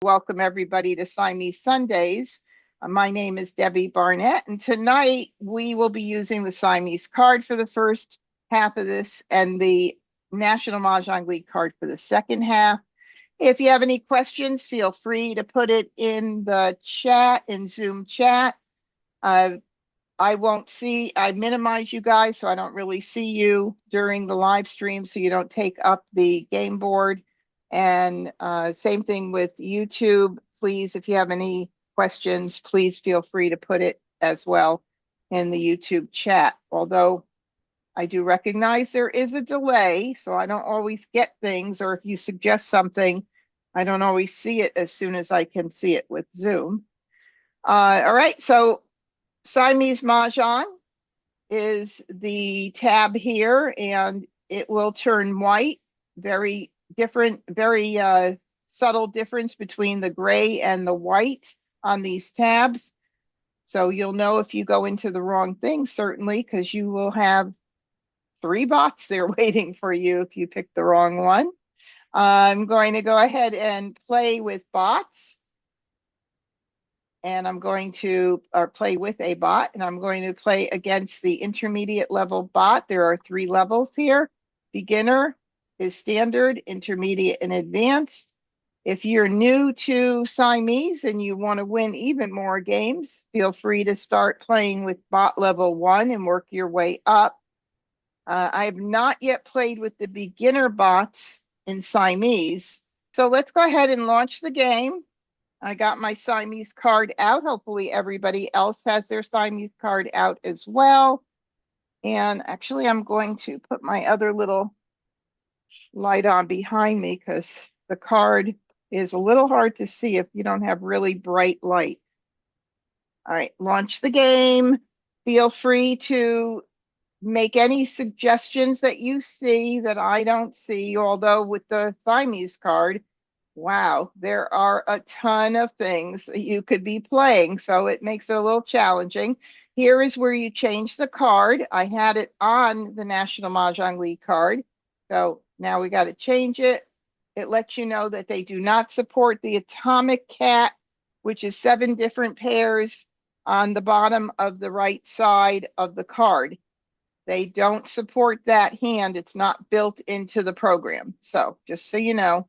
Welcome everybody to Siamese Sundays. My name is Debbie Barnett, and tonight we will be using the Siamese card for the first half of this and the National Mah Jongg League card for the second half. If you have any questions, feel free to put it in the chat, in Zoom chat. I minimize you guys so I don't really see you during the live stream so you don't take up the game board. And same thing with YouTube. Please, if you have any questions, please feel free to put it as well in the YouTube chat. Although I do recognize there is a delay, so I don't always get things, or if you suggest something, I don't always see it as soon as I can see it with Zoom. All right, so Siamese Mah Jongg is the tab here, and it will turn white. Very different, very subtle difference between the gray and the white on these tabs. So you'll know if you go into the wrong thing, certainly, because you will have 3 bots there waiting for you if you pick the wrong one. I'm going to go ahead and play with bots. And I'm going to play with a bot, and I'm going to play against the intermediate level bot. There are 3 levels here. Beginner is standard, intermediate, and advanced. If you're new to Siamese and you want to win even more games, feel free to start playing with bot level 1 and work your way up. I have not yet played with the beginner bots in Siamese. So let's go ahead and launch the game. I got my Siamese card out. Hopefully everybody else has their Siamese card out as well. And actually, I'm going to put my other little light on behind me because the card is a little hard to see if you don't have really bright light. All right, launch the game. Feel free to make any suggestions that you see that I don't see, although with the Siamese card, wow, there are a ton of things that you could be playing, so it makes it a little challenging. Here is where you change the card. I had it on the National Mah Jongg League card, so now we got to change it. It lets you know that they do not support the atomic cat, which is 7 different pairs on the bottom of the right side of the card. They don't support that hand. It's not built into the program. So just so you know.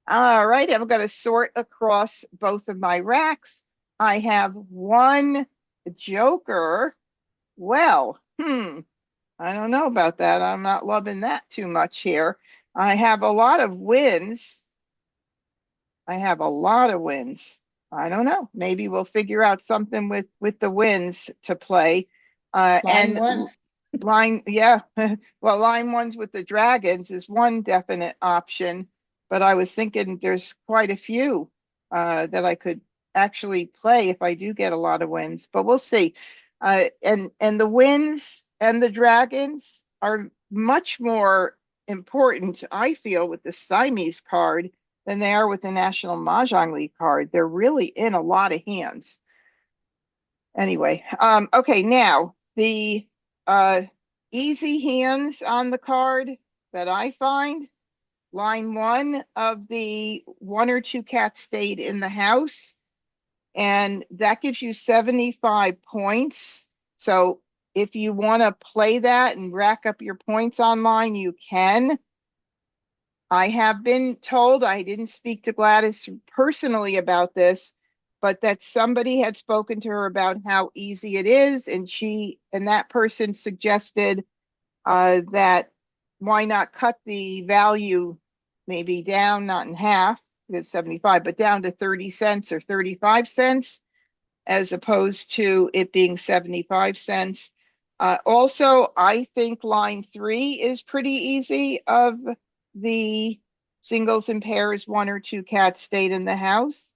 All right, I'm going to sort across both of my racks. I have 1 joker. Well, I don't know about that. I'm not loving that too much here. I have a lot of wins. I don't know. Maybe we'll figure out something with the wins to play. Line 1. Line, yeah. Well, line 1's with the dragons is one definite option. But I was thinking there's quite a few that I could actually play if I do get a lot of wins, but we'll see. And the wins and the dragons are much more important, I feel, with the Siamese card than they are with the National Mah Jongg League card. They're really in a lot of hands. Anyway, okay, now the easy hands on the card that I find. Line 1 of the 1 or 2 cats stayed in the house, and that gives you 75 points. So if you want to play that and rack up your points online, you can. I have been told, I didn't speak to Gladys personally about this, but that somebody had spoken to her about how easy it is, and that person suggested that why not cut the value maybe down, not in half, because 75, but down to 30 cents or 35 cents, as opposed to it being 75 cents. Also, I think line 3 is pretty easy of the singles and pairs, 1 or 2 cats stayed in the house.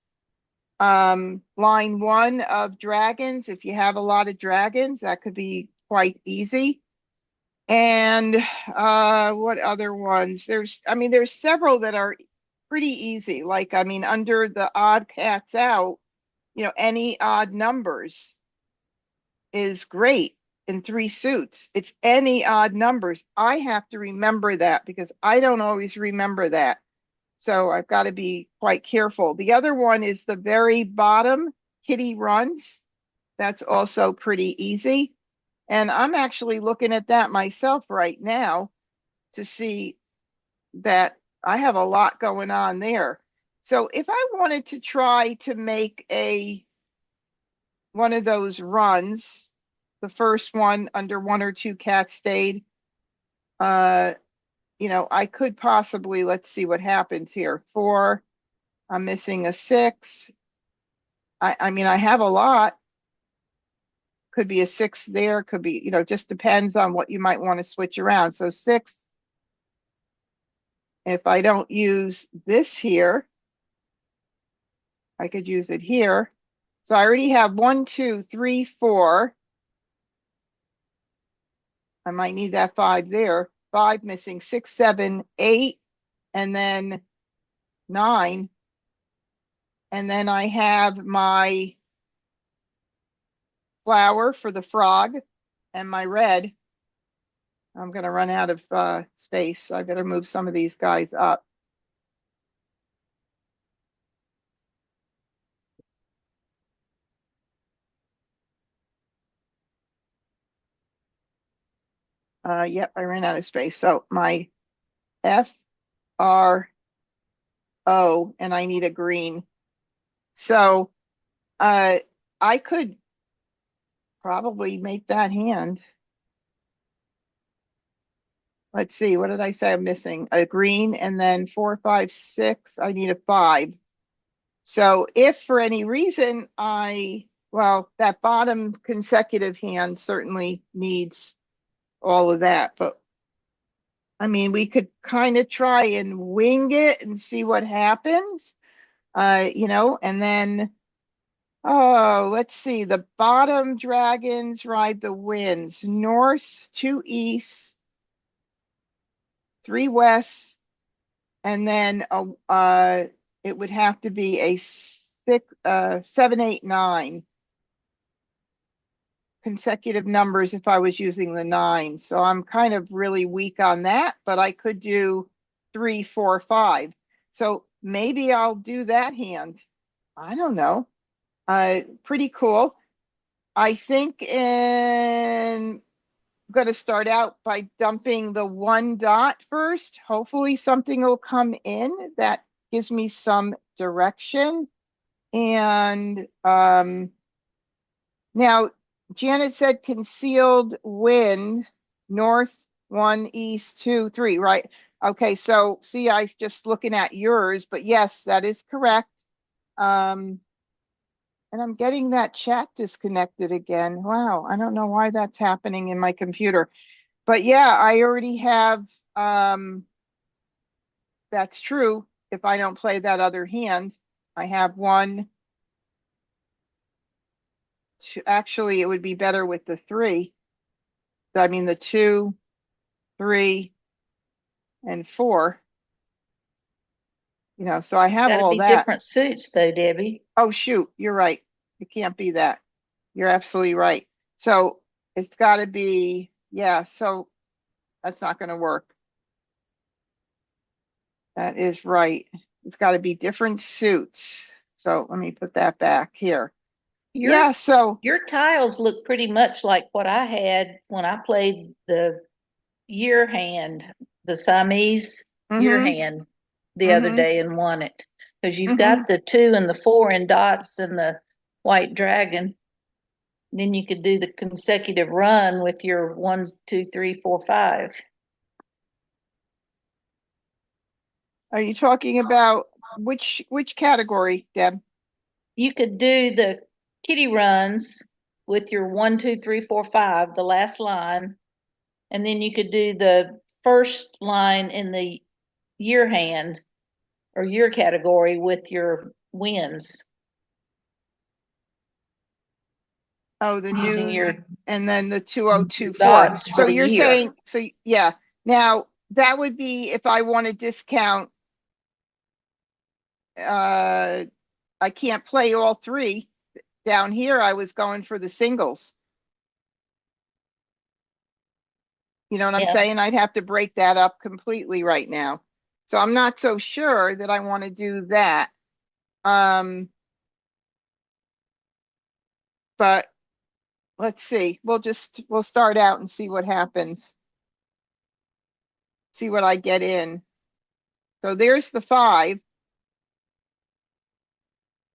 Line 1 of dragons, if you have a lot of dragons, that could be quite easy. And what other ones? There's several that are pretty easy. Like, under the odd cats out, any odd numbers is great in 3 suits. It's any odd numbers. I have to remember that because I don't always remember that. So I've got to be quite careful. The other one is the very bottom, kitty runs. That's also pretty easy. And I'm actually looking at that myself right now to see that I have a lot going on there. So if I wanted to try to make one of those runs, the first one under 1 or 2 cats stayed, I could possibly, let's see what happens here. 4, I'm missing a 6. I mean, I have a lot. Could be a 6 there, could be, just depends on what you might want to switch around. So 6, if I don't use this here, I could use it here. So I already have 1, 2, 3, 4. I might need that 5 there. 5 missing, 6, 7, 8, and then 9. And then I have my flower for the frog and my red. I'm going to run out of space. So I better move some of these guys up. Yep, I ran out of space. So my F, R, O, and I need a green. So I could probably make that hand. Let's see, what did I say I'm missing? A green, and then 4, 5, 6, I need a 5. So if for any reason well, that bottom consecutive hand certainly needs all of that, but I mean, we could kind of try and wing it and see what happens, and then, oh, let's see, the bottom dragons ride the winds, north, 2 east, 3 west, and then it would have to be a 6, 7, 8, 9 consecutive numbers if I was using the 9. So I'm kind of really weak on that, but I could do 3, 4, 5. So maybe I'll do that hand. I don't know. Pretty cool. I think I'm going to start out by dumping the 1 dot first. Hopefully something will come in that gives me some direction. And now Janet said concealed wind, north 1, east 2, 3, right? Okay, so see, I was just looking at yours, but yes, that is correct. And I'm getting that chat disconnected again. Wow, I don't know why that's happening in my computer. But yeah, I already have, that's true. If I don't play that other hand, I have 1, 2, actually it would be better with the 3. I mean the 2, 3, and 4. So I have Got to all be that. different suits, though, Debbie. Oh, shoot, you're right. It can't be that. You're absolutely right. So it's got to be, yeah, so that's not going to work. That is right. It's got to be different suits. So let me put that back here. Your So your tiles look pretty much like what I had when I played the year hand, the Siamese year hand the other day and won it. Because you've got the 2 and the 4 in dots and the white dragon. Then you could do the consecutive run with your 1, 2, 3, 4, 5. Are you talking about which category, Deb? You could do the kitty runs with your 1, 2, 3, 4, 5, the last line, and then you could do the first line in the year hand or year category with your wins. Oh, the Using news, your and then the 2024. dots for So the you're year. saying, so yeah. Now that would be if I want to discount. I can't play all 3. Down here, I was going for the singles. You know what I'm saying? I'd have to break that up completely right now. So I'm not so sure that I want to do that. But let's see. We'll start out and see what happens. See what I get in. So there's the 5.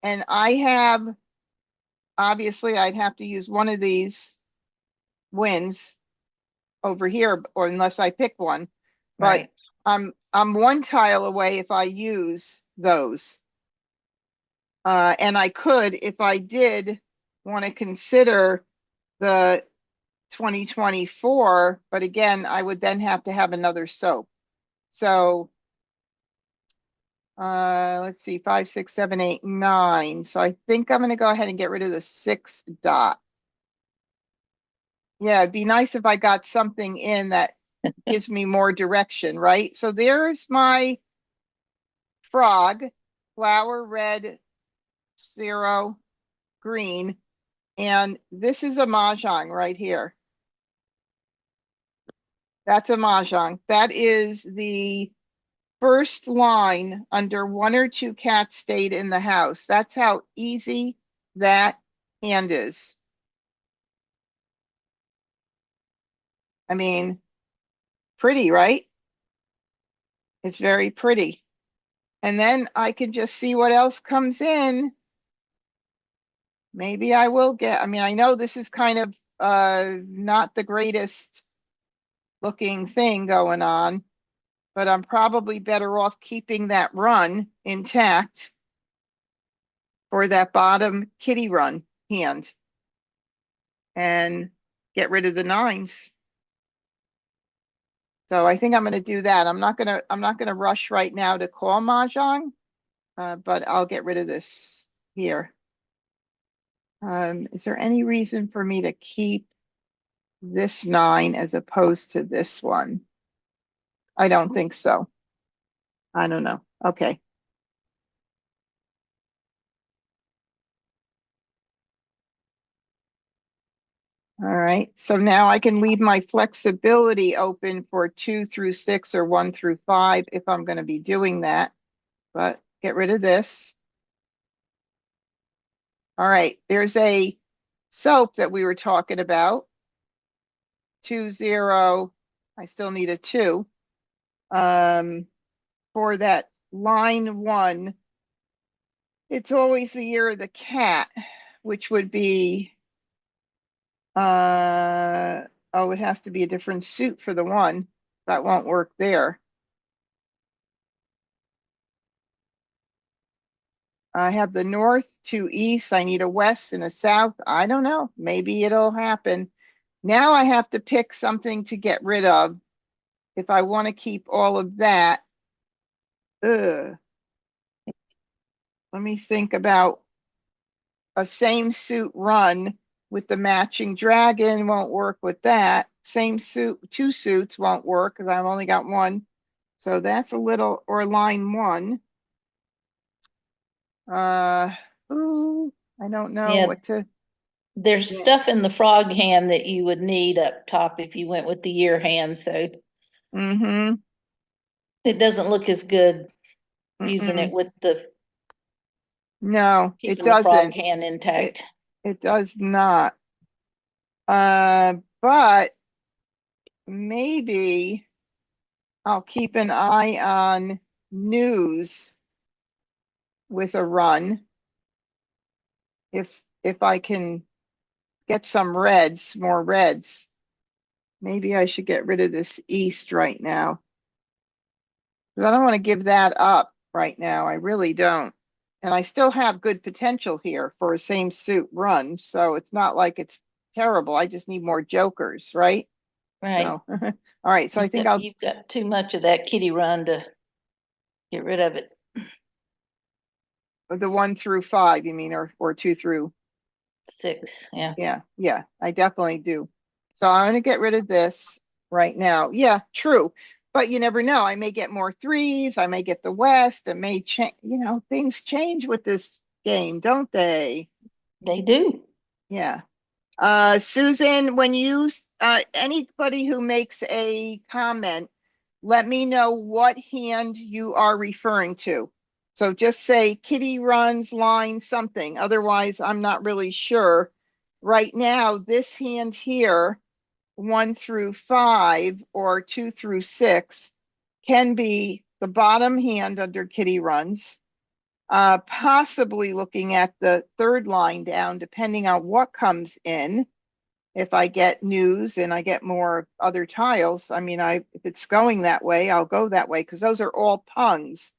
And I have, obviously I'd have to use one of these wins over here, or unless I pick one. But Right. I'm one tile away if I use those. And I could, if I did want to consider the 2024, but again, I would then have to have another soap. So let's see, 5, 6, 7, 8, 9. So I think I'm going to go ahead and get rid of the 6 dot. Yeah, it'd be nice if I got something in that gives me more direction, right? So there's my frog, flower, red, 0, green. And this is a Mah Jongg right here. That's a Mah Jongg. That is the first line under 1 or 2 cats stayed in the house. That's how easy that hand is. I mean, pretty, right? It's very pretty. And then I can just see what else comes in. Maybe I will get, I mean, I know this is kind of not the greatest looking thing going on, but I'm probably better off keeping that run intact for that bottom kitty run hand and get rid of the 9s. So I think I'm going to do that. I'm not going to rush right now to call Mah Jongg, but I'll get rid of this here. Is there any reason for me to keep this 9 as opposed to this one? I don't think so. I don't know. Okay. All right. So now I can leave my flexibility open for 2 through 6 or 1 through 5 if I'm going to be doing that. But get rid of this. All right. There's a soap that we were talking about. 2, 0. I still need a 2. For that line 1, it's always the year of the cat, which would be oh, it has to be a different suit for the 1. That won't work there. I have the north, 2 east. I need a west and a south. I don't know. Maybe it'll happen. Now I have to pick something to get rid of if I want to keep all of that. Ugh. Let me think about a same suit run with the matching dragon. Won't work with that. Same suit, 2 suits won't work because I've only got 1. So that's a little, or line 1. Ooh, I don't know Yeah, what to. there's Yeah. stuff in the frog hand that you would need up top if you went with the year hand, so Mm-hmm. it doesn't look as good using it Mm-mm. with the No, it keeping the frog doesn't. hand It intact. it does not. But maybe I'll keep an eye on news with a run if I can get some reds, more reds. Maybe I should get rid of this east right now. Because I don't want to give that up right now. I really don't. And I still have good potential here for a same suit run. So it's not like it's terrible. I just need more jokers, right? Right. So, all right. So I think I'll You've got too much of that kitty run to get rid of it. the 1 through 5, you mean, or 2 through. 6, yeah. Yeah, I definitely do. So I'm going to get rid of this right now. Yeah, true. But you never know. I may get more 3s. I may get the West. It may change. Things change with this game, don't they? They do. Yeah. Susan, when you, anybody who makes a comment, let me know what hand you are referring to. So just say kitty runs line something. Otherwise, I'm not really sure. Right now, this hand here, 1 through 5 or 2 through 6, can be the bottom hand under kitty runs. Possibly looking at the third line down, depending on what comes in. If I get news and I get more other tiles, I mean, if it's going that way, I'll go that way because those are all pungs,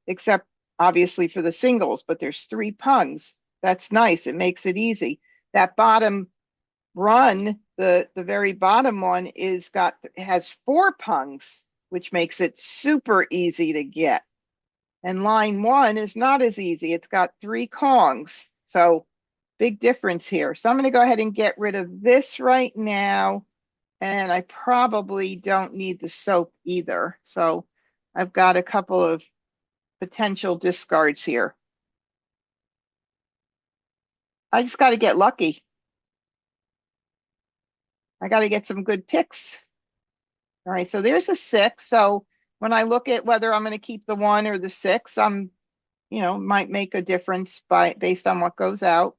except obviously for the singles, but there's 3 pungs. That's nice. It makes it easy. That bottom run, the very bottom one has 4 pungs, which makes it super easy to get. And line 1 is not as easy. It's got 3 kongs. So big difference here. So I'm going to go ahead and get rid of this right now. And I probably don't need the soap either. So I've got a couple of potential discards here. I just got to get lucky. I got to get some good picks. All right, so there's a 6. So when I look at whether I'm going to keep the 1 or the 6, might make a difference based on what goes out.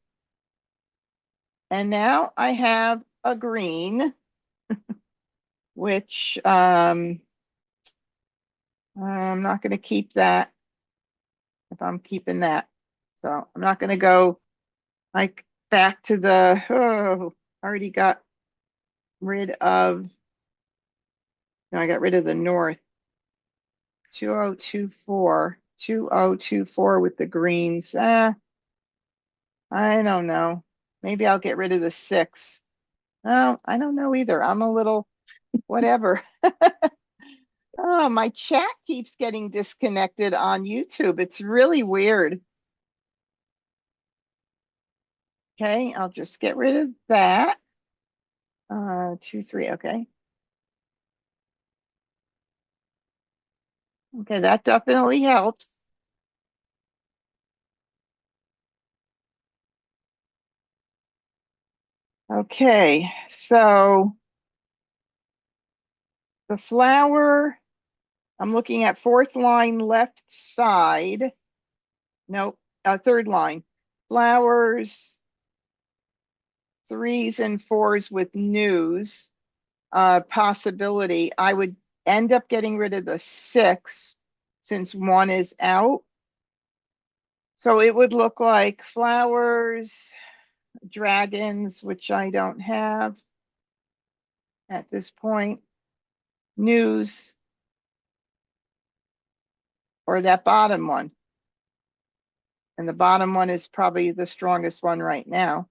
And now I have a green, which I'm not going to keep that if I'm keeping that. So I'm not going to go like back to already got rid of, no, I got rid of the north. 2024, 2024 with the greens. I don't know. Maybe I'll get rid of the 6. No, I don't know either. I'm a little whatever. Oh, my chat keeps getting disconnected on YouTube. It's really weird. Okay, I'll just get rid of that. 2, 3, okay. Okay, that definitely helps. Okay, so the flower, I'm looking at 4th line left side. Nope, third line. Flowers, 3s and 4s with news. Possibility. I would end up getting rid of the 6 since 1 is out. So it would look like flowers, dragons, which I don't have at this point, news, or that bottom one. And the bottom one is probably the strongest one right now.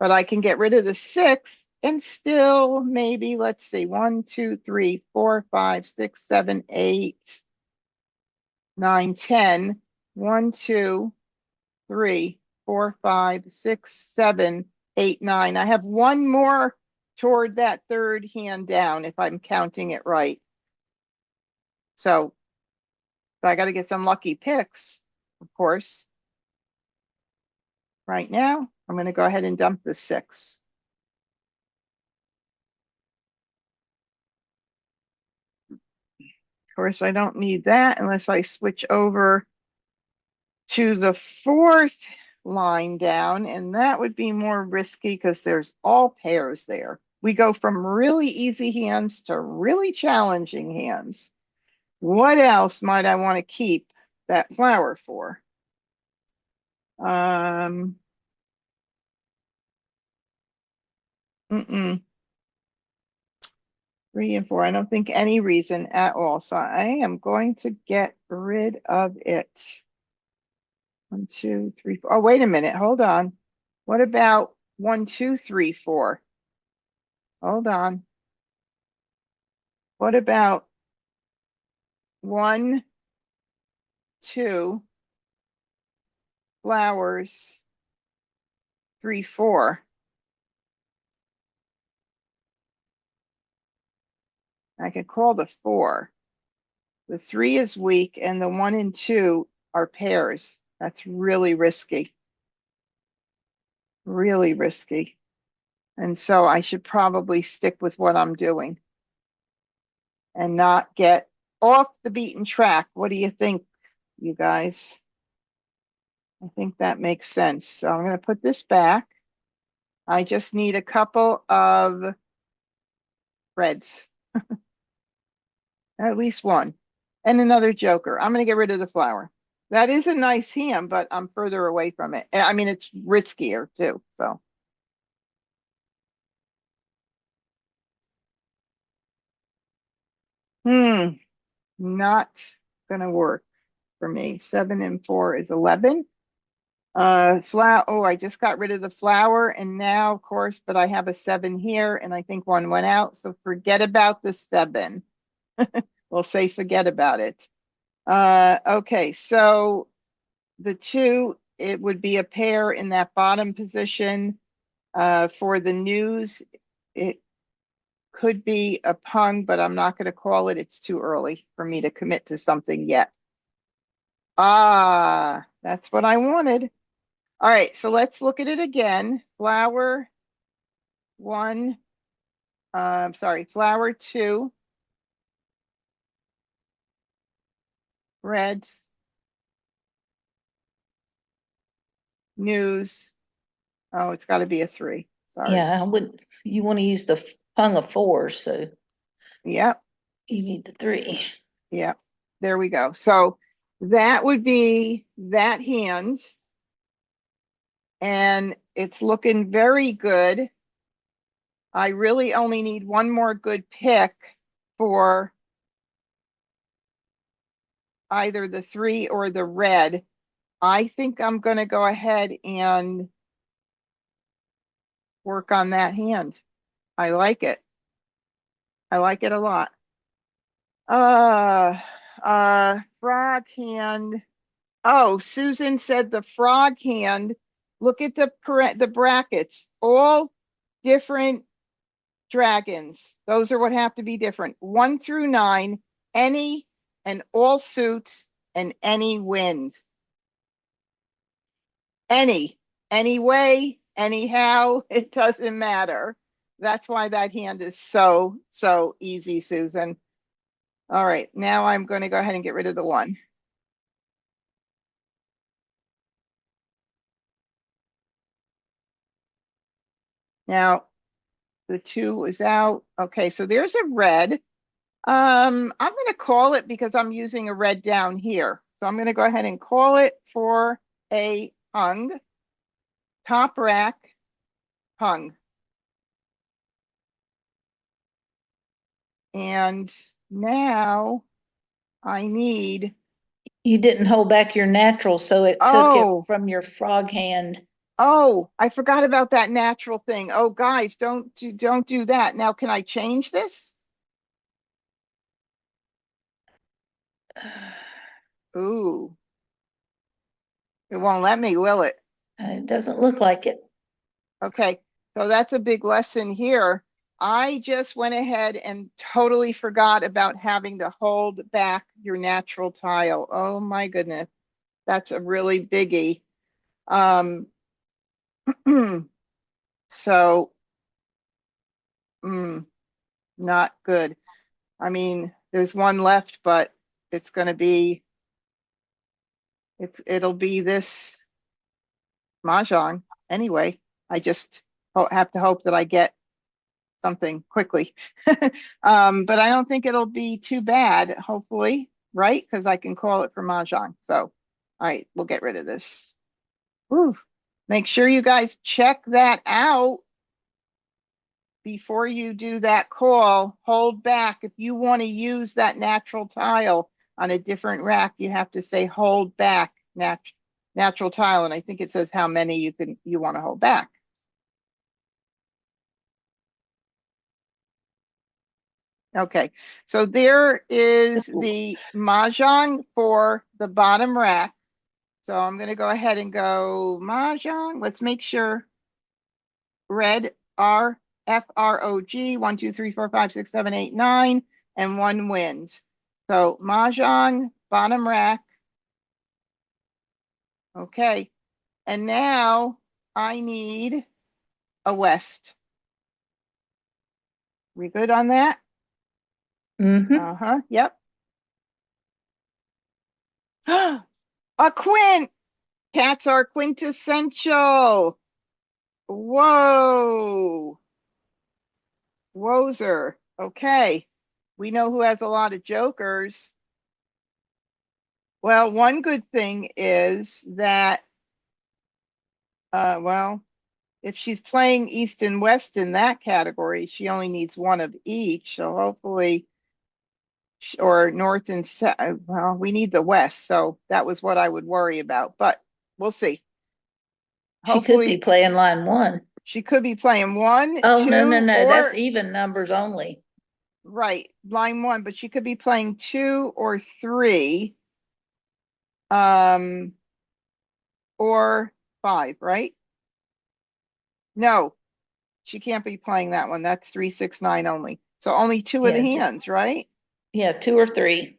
But I can get rid of the 6 and still maybe, let's see, 1, 2, 3, 4, 5, 6, 7, 8, 9, 10. 1, 2, 3, 4, 5, 6, 7, 8, 9. I have one more toward that third hand down if I'm counting it right. So I got to get some lucky picks, of course. Right now, I'm going to go ahead and dump the 6. Of course, I don't need that unless I switch over to the 4th line down, and that would be more risky because there's all pairs there. We go from really easy hands to really challenging hands. What else might I want to keep that flower for? 3 and 4. I don't think any reason at all. So I am going to get rid of it. 1, 2, 3, 4. Oh, wait a minute. Hold on. What about 1, 2, 3, 4? Hold on. What about 1, 2, flowers, 3, 4? I could call the 4. The 3 is weak, and the 1 and 2 are pairs. That's really risky. Really risky. And so I should probably stick with what I'm doing. and not get off the beaten track. What do you think, you guys? I think that makes sense. So I'm going to put this back. I just need a couple of reds, at least one, and another joker. I'm going to get rid of the flower. That is a nice hand, but I'm further away from it. I mean, it's riskier too. So, not going to work for me. 7 and 4 is 11. Flower. Oh, I just got rid of the flower, and now, of course, but I have a 7 here, and I think one went out. So forget about the 7. We'll say forget about it. Okay, so the 2, it would be a pair in that bottom position. For the news, it could be a pung, but I'm not going to call it. It's too early for me to commit to something yet. Ah, that's what I wanted. All right, so let's look at it again. Flower 1, sorry, flower 2, reds, news. Oh, it's got to be a 3. Sorry. Yeah, I wouldn't. You want to use the pung of 4, so Yep, you need the 3. yep. There we go. So that would be that hand. And it's looking very good. I really only need one more good pick for either the 3 or the red. I think I'm going to go ahead and work on that hand. I like it. I like it a lot. Frog hand. Oh, Susan said the frog hand. Look at the brackets. All different dragons. Those are what have to be different. 1 through 9, any and all suits and any wind. Any way, anyhow, it doesn't matter. That's why that hand is so easy, Susan. All right, now I'm going to go ahead and get rid of the 1. Now the 2 is out. Okay, so there's a red. I'm going to call it because I'm using a red down here. So I'm going to go ahead and call it for a hung. Top rack, hung. And now I need. You didn't hold back your natural, so it took it Oh, from your frog hand. oh, I forgot about that natural thing. Oh, guys, don't do that. Now, can I change this? Ooh, it won't let me, will it? It doesn't look like it. Okay, so that's a big lesson here. I just went ahead and totally forgot about having to hold back your natural tile. Oh my goodness, that's a really biggie. So, not good. I mean, there's one left, but it's going to be, it'll be this Mahjong anyway. I just have to hope that I get something quickly. But I don't think it'll be too bad, hopefully, right? Because I can call it for Mahjong. So, all right, we'll get rid of this. Whew. Make sure you guys check that out before you do that call. Hold back. If you want to use that natural tile on a different rack, you have to say hold back natural tile. And I think it says how many you want to hold back. Okay, so there is the Mahjong for the bottom rack. So I'm going to go ahead and go Mahjong. Let's make sure red FROG 1, 2, 3, 4, 5, 6, 7, 8, 9, and 1 wins. So Mahjong, bottom rack. Okay, and now I need a west. We good on that? Mm-hmm. Uh-huh. Yep. A quint. Cats are quintessential. Whoa. Wozer. Okay. We know who has a lot of jokers. Well, one good thing is that, well, if she's playing East and West in that category, she only needs one of each. So hopefully, or North and South. Well, we need the West. So that was what I would worry about, but we'll see. She could be Hopefully, playing line one. she could be playing one, Oh, no, no, two, no. That's or even numbers only. right, line one, but she could be playing two or three, um, or five, right? No, she can't be playing that one. That's 3, 6, 9 only. So only two of the Yeah, just, hands, right? yeah, two or three.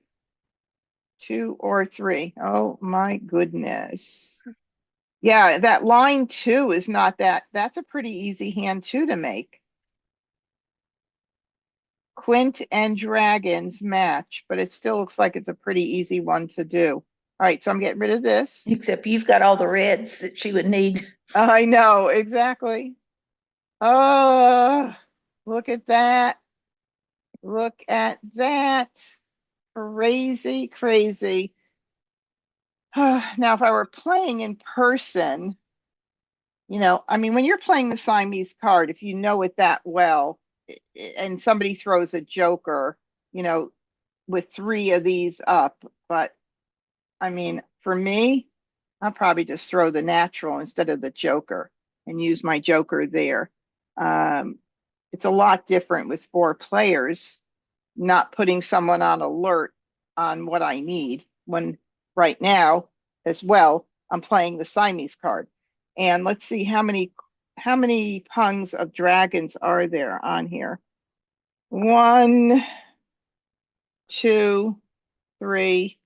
Two or three. Oh my goodness. Yeah, that line two is not that. That's a pretty easy hand too to make. Quint and dragons match, but it still looks like it's a pretty easy one to do. All right, so I'm getting rid of this. Except you've got all the reds that she would need. I know, exactly. Oh, look at that. Look at that. Crazy, crazy. Now, if I were playing in person, I mean, when you're playing the Siamese card, if you know it that well, and somebody throws a joker, you know, with three of these up, but I mean, for me, I'll probably just throw the natural instead of the joker and use my joker there. Um, it's a lot different with four players, not putting someone on alert on what I need when right now as well, I'm playing the Siamese card. And let's see how many pungs of dragons are there on here. 1, 2, 3,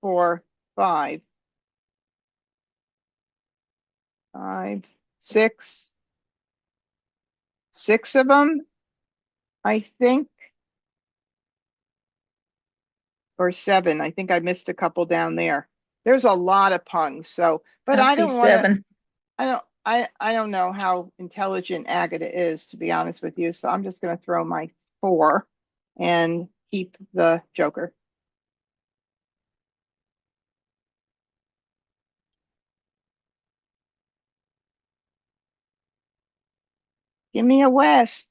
4, 5. 5, 6, 6 of them, I think, or 7. I think I missed a couple down there. There's a lot of pungs. So, but I I see don't want to. seven. I don't know how intelligent Agata is, to be honest with you. So I'm just going to throw my 4 and keep the joker. Give me a West.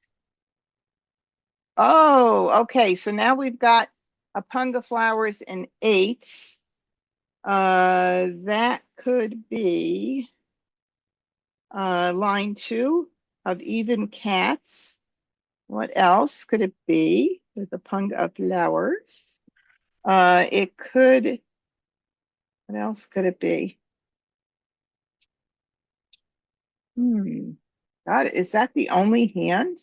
Oh, okay. So now we've got a pung of flowers and 8s. That could be line 2 of even cats. What else could it be with a pung of flowers? It could, what else could it be? God, is that the only hand?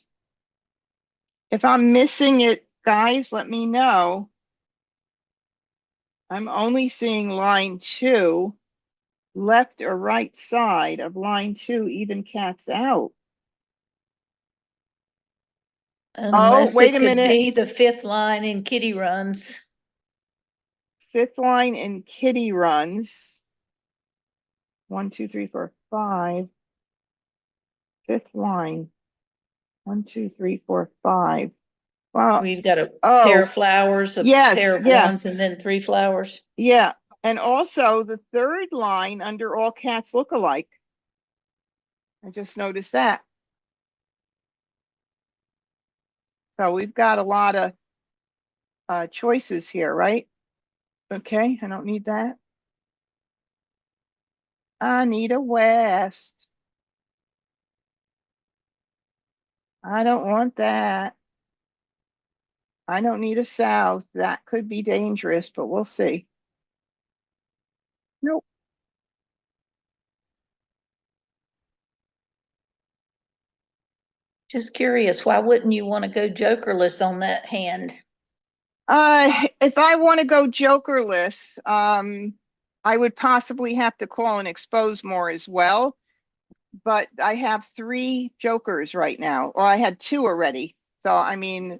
If I'm missing it, guys, let me know. I'm only seeing line 2, left or right side of line 2, even cats out. Oh, Unless wait it a could minute. be the fifth line in Kitty runs. 5th line in kitty runs. 1, 2, 3, 4, 5. 5th line. 1, 2, 3, 4, 5. Well, We've got a pair oh, of flowers, a yes, pair of yes, ones, and then three flowers. yeah. And also the 3rd line under all cats look alike. I just noticed that. So we've got a lot of choices here, right? Okay, I don't need that. I need a West. I don't want that. I don't need a South. That could be dangerous, but we'll see. Nope. Just curious, why wouldn't you want to go jokerless on that hand? If I want to go jokerless, I would possibly have to call and expose more as well. But I have 3 jokers right now, or I had 2 already. So I mean,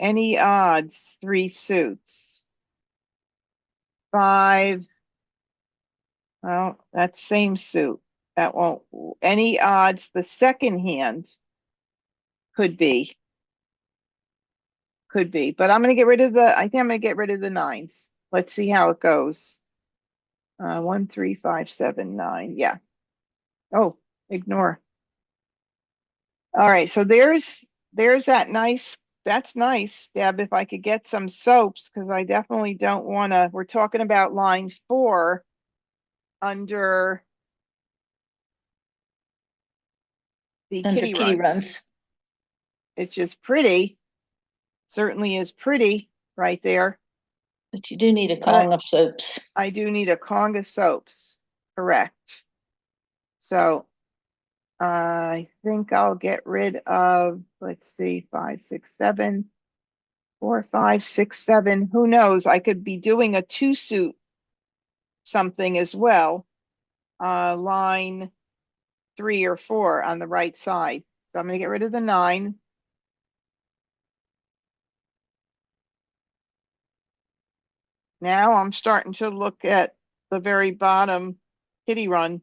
Any odds, 3 suits. 5, well, that's same suit. That won't, any odds, the second hand could be. Could be, but I'm going to get rid of I think I'm going to get rid of the 9s. Let's see how it goes. 1, 3, 5, 7, 9. Yeah. Oh, ignore. All right. So there's that nice. That's nice, Deb. If I could get some soaps, because I definitely don't want to. We're talking about line 4 under the Under kitty kitty runs. runs. It's just pretty. Certainly is pretty right there. But you do need a Kong of soaps. I do need a Kong of soaps. Correct. So I think I'll get rid of, let's see, 5, 6, 7, 4, 5, 6, 7. Who knows? I could be doing a 2 suit something as well. Line 3 or 4 on the right side. So I'm going to get rid of the 9. Now I'm starting to look at the very bottom kitty run.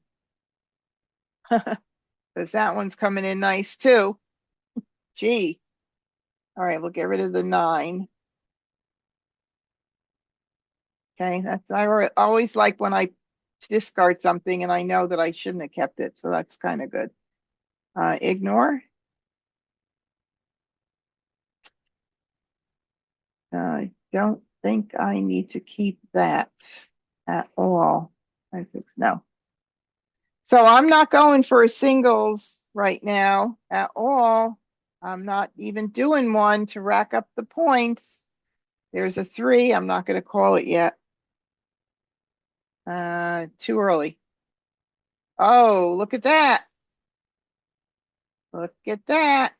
Because that one's coming in nice too. Gee. All right, we'll get rid of the 9. Okay, I always like when I discard something and I know that I shouldn't have kept it, so that's kind of good. Ignore. I don't think I need to keep that at all. I think no. So I'm not going for a singles right now at all. I'm not even doing one to rack up the points. There's a 3. I'm not going to call it yet. Too early. Oh, look at that. Look at that.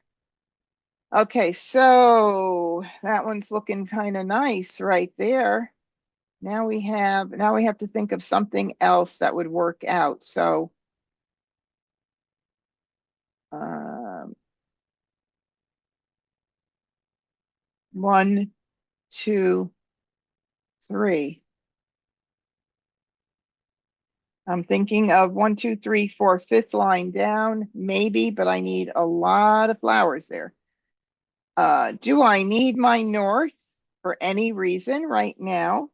Okay, so that one's looking kind of nice right there. Now we have to think of something else that would work out. So 1, 2, 3. I'm thinking of 1, 2, 3, 4, 5th line down, maybe, but I need a lot of flowers there. Do I need my north for any reason right now?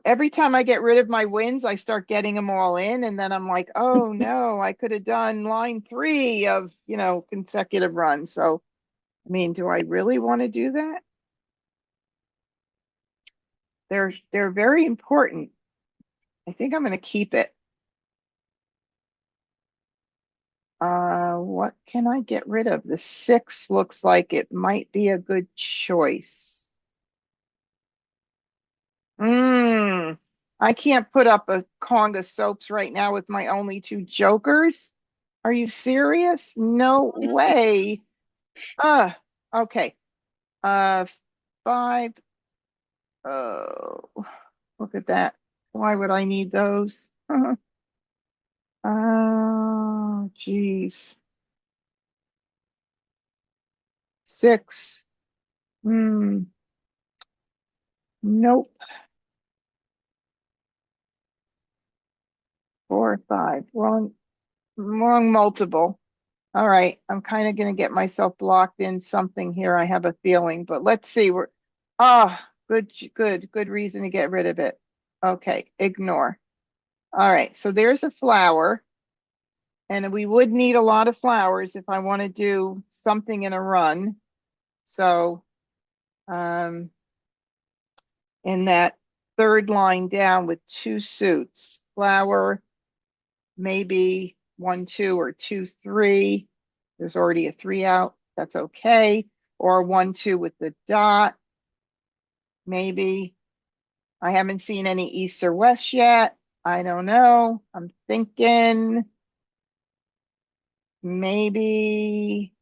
Every time I get rid of my wins, I start getting them all in, and then I'm like, oh no, I could have done line 3 of, consecutive runs. So, I mean, do I really want to do that? They're very important. I think I'm going to keep it. What can I get rid of? The 6 looks like it might be a good choice. I can't put up a Conga soaps right now with my only 2 jokers. Are you serious? No way. Okay. 5. Oh, look at that. Why would I need those? Oh, geez. 6. Nope. 4, 5. Wrong multiple. All right. I'm kind of going to get myself blocked in something here. I have a feeling, but let's see. Good reason to get rid of it. Okay. Ignore. All right. So there's a flower. And we would need a lot of flowers if I want to do something in a run. So, in that 3rd line down with 2 suits, flower, maybe 1, 2, or 2, 3. There's already a 3 out. That's okay. Or 1, 2 with the dot. Maybe. I haven't seen any east or west yet. I don't know. I'm thinking maybe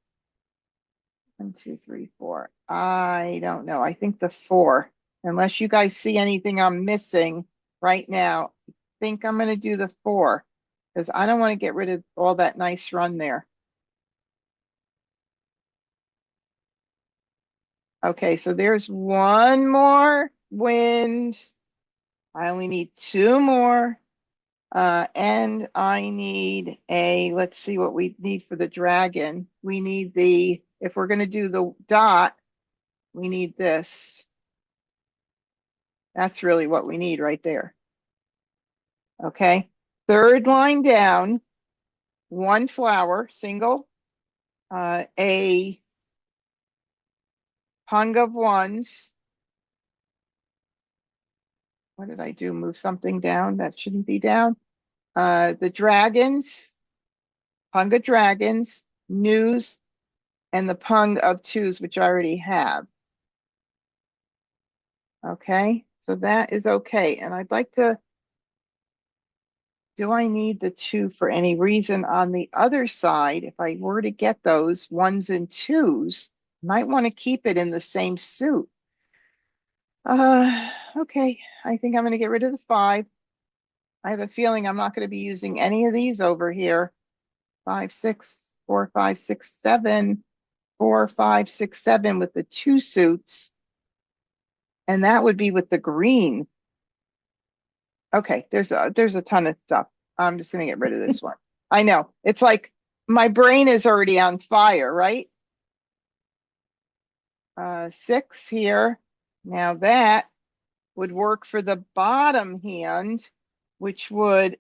1, 2, 3, 4. I don't know. I think the 4. Unless you guys see anything I'm missing right now, I think I'm going to do the 4 because I don't want to get rid of all that nice run there. Okay, so there's one more wind. I only need two more. And I need let's see what we need for the dragon. We need if we're going to do the dot, we need this. That's really what we need right there. Okay. Third line down, one flower, single, a hung of ones. What did I do? Move something down that shouldn't be down. The dragons, hung of dragons, news, and the pung of twos, which I already have. Okay, so that is okay. And I'd like to, do I need the two for any reason on the other side? If I were to get those ones and twos, might want to keep it in the same suit. Okay, I think I'm going to get rid of the five. I have a feeling I'm not going to be using any of these over here. 5, 6, 4, 5, 6, 7, 4, 5, 6, 7 with the two suits. And that would be with the green. Okay, there's a ton of stuff. I'm just gonna get rid of this one. I know. It's like my brain is already on fire, right? 6 here. Now that would work for the bottom hand, which would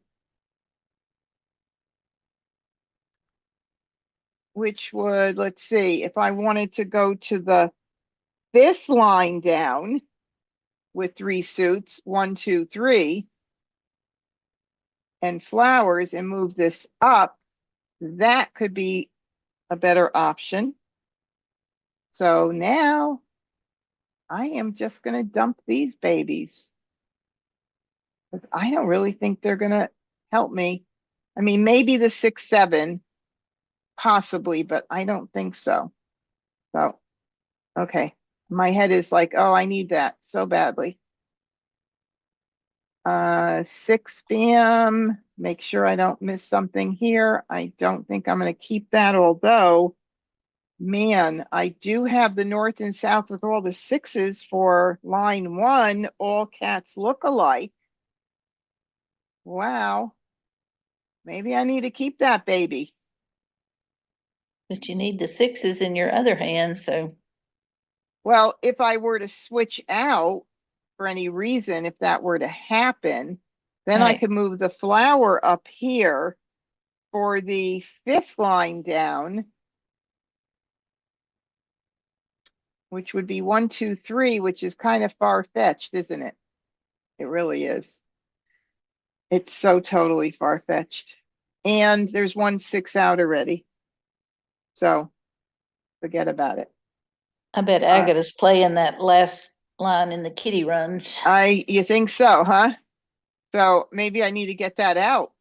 let's see, if I wanted to go to the fifth line down with 3 suits, 1, 2, 3, and flowers, and move this up, that could be a better option. So now I am just going to dump these babies because I don't really think they're going to help me. I mean, maybe the 6, 7, possibly, but I don't think so. So, okay. My head is like, oh, I need that so badly. 6 p.m. Make sure I don't miss something here. I don't think I'm going to keep that, although, man, I do have the north and south with all the 6s for line 1. All cats look alike. Wow. Maybe I need to keep that baby. But you need the 6s in your other hand, so. Well, if I were to switch out for any reason, if that were to happen, then I could move the flower up here for the 5th line down, which would be 1, 2, 3, which is kind of far-fetched, isn't it? It really is. It's so totally far-fetched. And there's 1 6 out already. So forget about it. I bet Agatha's playing that last line in the kitty runs. You think so, huh? So maybe I need to get that out.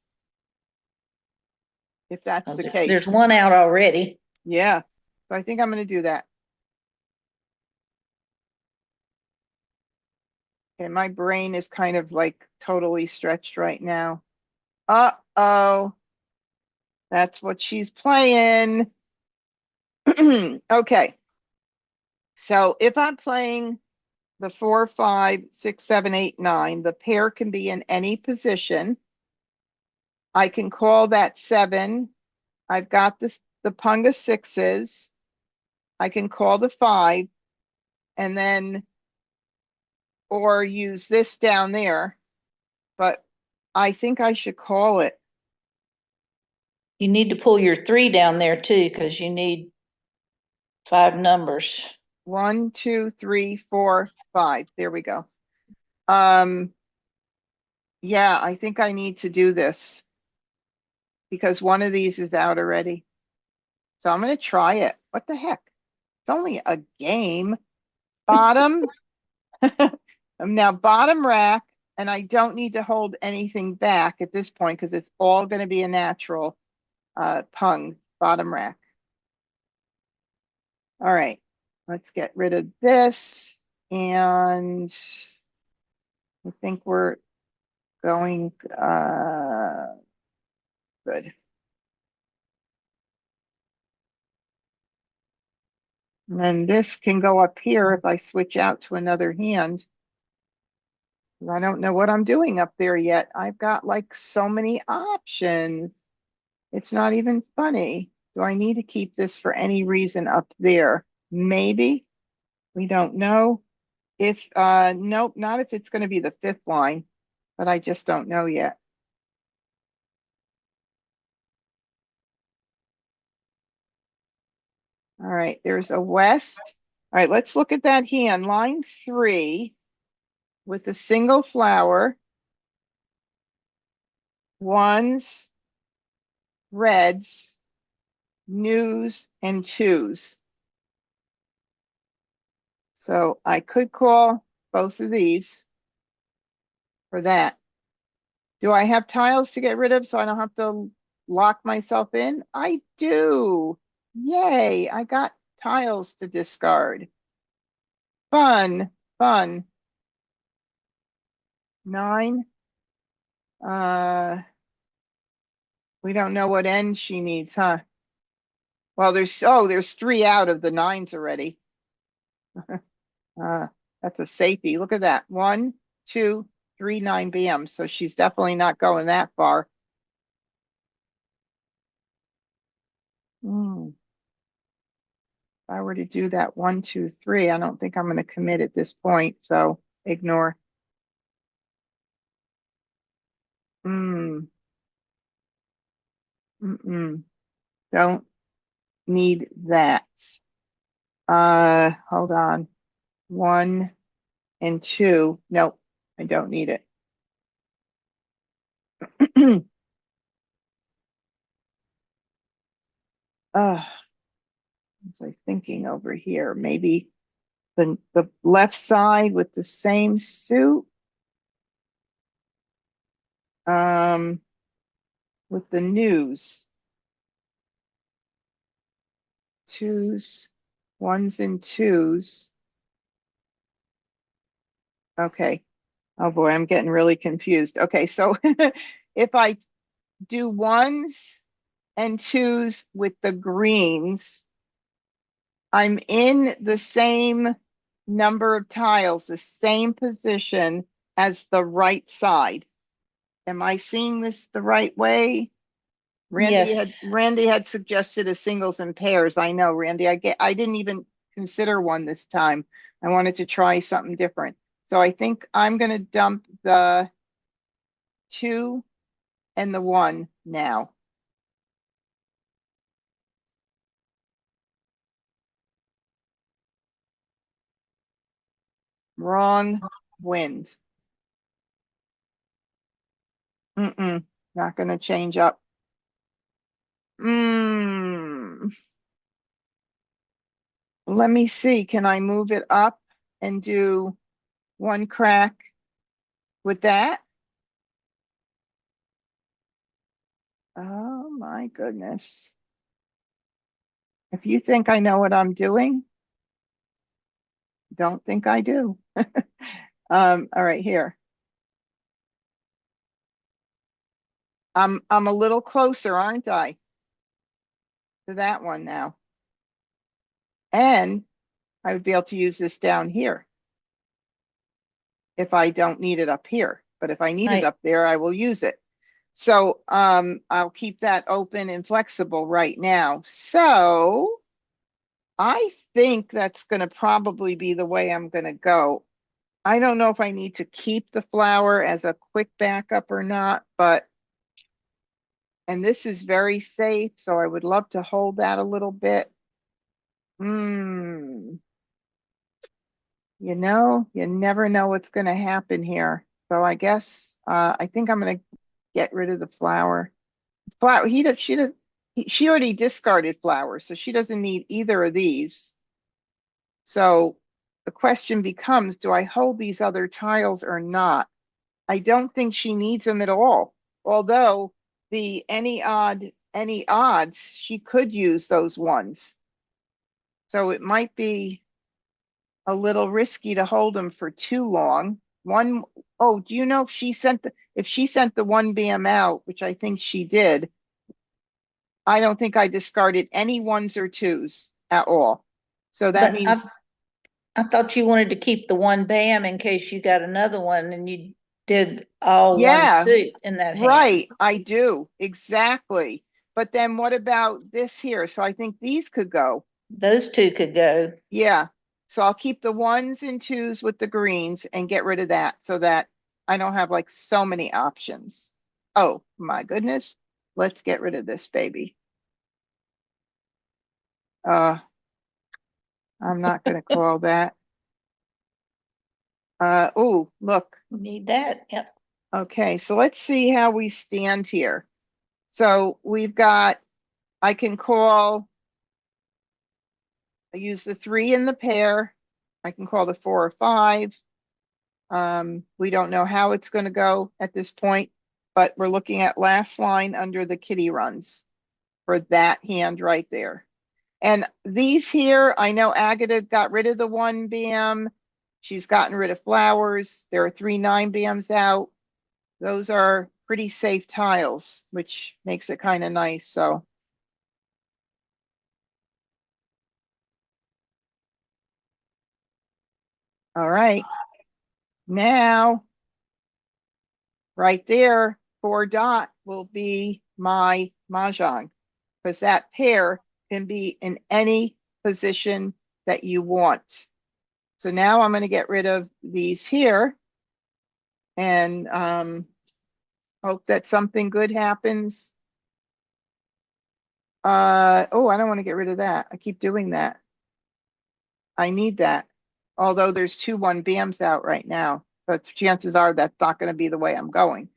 If that's the case. There's one out already. Yeah. So I think I'm going to do that. Okay, my brain is kind of like totally stretched right now. Uh-oh. That's what she's playing. Okay. So if I'm playing the 4, 5, 6, 7, 8, 9, the pair can be in any position. I can call that 7. I've got the punga 6s. I can call the 5 and then, or use this down there, but I think I should call it. You need to pull your 3 down there too, because you need 5 numbers. 1, 2, 3, 4, 5. There we go. Yeah, I think I need to do this because one of these is out already. So I'm going to try it. What the heck? It's only a game. Bottom. I'm now bottom rack, and I don't need to hold anything back at this point because it's all going to be a natural pung bottom rack. All right, let's get rid of this. And I think we're going good. And then this can go up here if I switch out to another hand. I don't know what I'm doing up there yet. I've got like so many options. It's not even funny. Do I need to keep this for any reason up there? Maybe. We don't know. If, nope, not if it's going to be the fifth line, but I just don't know yet. All right, there's a west. All right, let's look at that hand. Line 3 with a single flower, ones, reds, news, and twos. So I could call both of these for that. Do I have tiles to get rid of so I don't have to lock myself in? I do. Yay, I got tiles to discard. Fun, fun. 9. We don't know what end she needs, huh? Well, there's 3 out of the 9s already. That's a safety. Look at that. 1, 2, 3, 9 BM. So she's definitely not going that far. If I were to do that 1, 2, 3, I don't think I'm going to commit at this point. So ignore. Mm, don't need that. Hold on. 1 and 2. Nope, I don't need it. Was I thinking over here? Maybe the left side with the same suit. With the news. 2s, 1s and 2s. Okay. Oh boy, I'm getting really confused. Okay, so if I do 1s and 2s with the greens, I'm in the same number of tiles, the same position as the right side. Am I seeing this the right way? Yes. Randy had suggested a singles and pairs. I know, Randy. I didn't even consider one this time. I wanted to try something different. So I think I'm going to dump the 2 and the 1 now. Wrong wind. Not going to change up. Let me see. Can I move it up and do 1 crack with that? Oh my goodness. If you think I know what I'm doing, don't think I do. All right, here. I'm a little closer, aren't I? To that one now. And I would be able to use this down here if I don't need it up here. But if I need it up there, I will use it. So I'll keep that open and flexible right now. So I think that's going to probably be the way I'm going to go. I don't know if I need to keep the flower as a quick backup or not, but, and this is very safe, so I would love to hold that a little bit. You know, you never know what's going to happen here. So I guess I think I'm going to get rid of the flower. She already discarded flowers, so she doesn't need either of these. So the question becomes, do I hold these other tiles or not? I don't think she needs them at all. Although the any odds, she could use those ones. So it might be a little risky to hold them for too long. Oh, do you know if she sent the 1 BM out, which I think she did, I don't think I discarded any 1s or 2s at all. So that But means, I thought you wanted to keep the one bam in case you got another one and you did all one yeah, suit in that hand. right, I do, exactly. But then what about this here? So I think these could go. Those two could go. Yeah. So I'll keep the ones and twos with the greens and get rid of that so that I don't have like so many options. Oh my goodness. Let's get rid of this baby. Uh, I'm not going to call that. Oh, look. Need that. Yep. Okay, so let's see how we stand here. So we've got, I can call, I use the three in the pair. I can call the 4 or 5. We don't know how it's going to go at this point, but we're looking at last line under the kitty runs for that hand right there. And these here, I know Agatha got rid of the 1 bam. She's gotten rid of flowers. There are 3 9 bams out. Those are pretty safe tiles, which makes it kind of nice. So, all right. Now, right there, 4 dot will be my mahjong because that pair can be in any position that you want. So now I'm going to get rid of these here and hope that something good happens. Oh, I don't want to get rid of that. I keep doing that. I need that. Although there's 2 1 bams out right now. But chances are that's not going to be the way I'm going.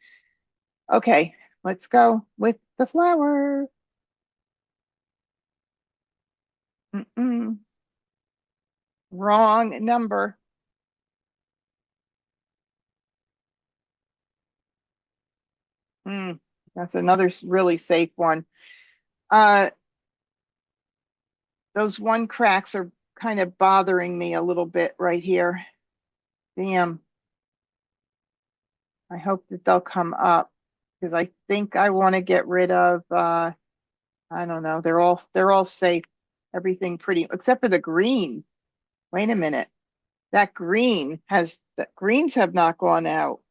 Okay, let's go with the flower. Mm-mm. Wrong number. That's another really safe one. Uh, those 1 cracks are kind of bothering me a little bit right here. Damn. I hope that they'll come up because I think I want to get rid of I don't know. They're all safe. Everything pretty except for the green. Wait a minute. That green has the greens have not gone out.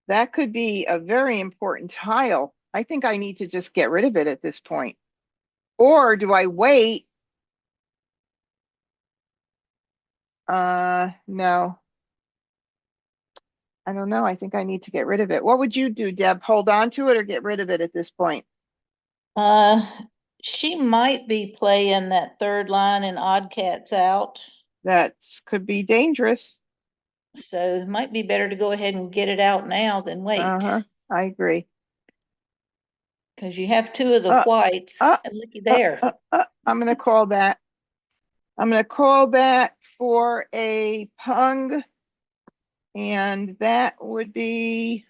That could be a very important tile. I think I need to just get rid of it at this point. Or do I wait? No. I don't know. I think I need to get rid of it. What would you do, Deb? Hold on to it or get rid of it at this point? Uh, she might be playing that third line and odd cats out. That could be dangerous. So it might be better to go ahead and get it out now than wait. Uh-huh. I agree. Because you have two of the Uh, whites uh, and looky there. I'm gonna call that. I'm gonna call that for a pung, and that would be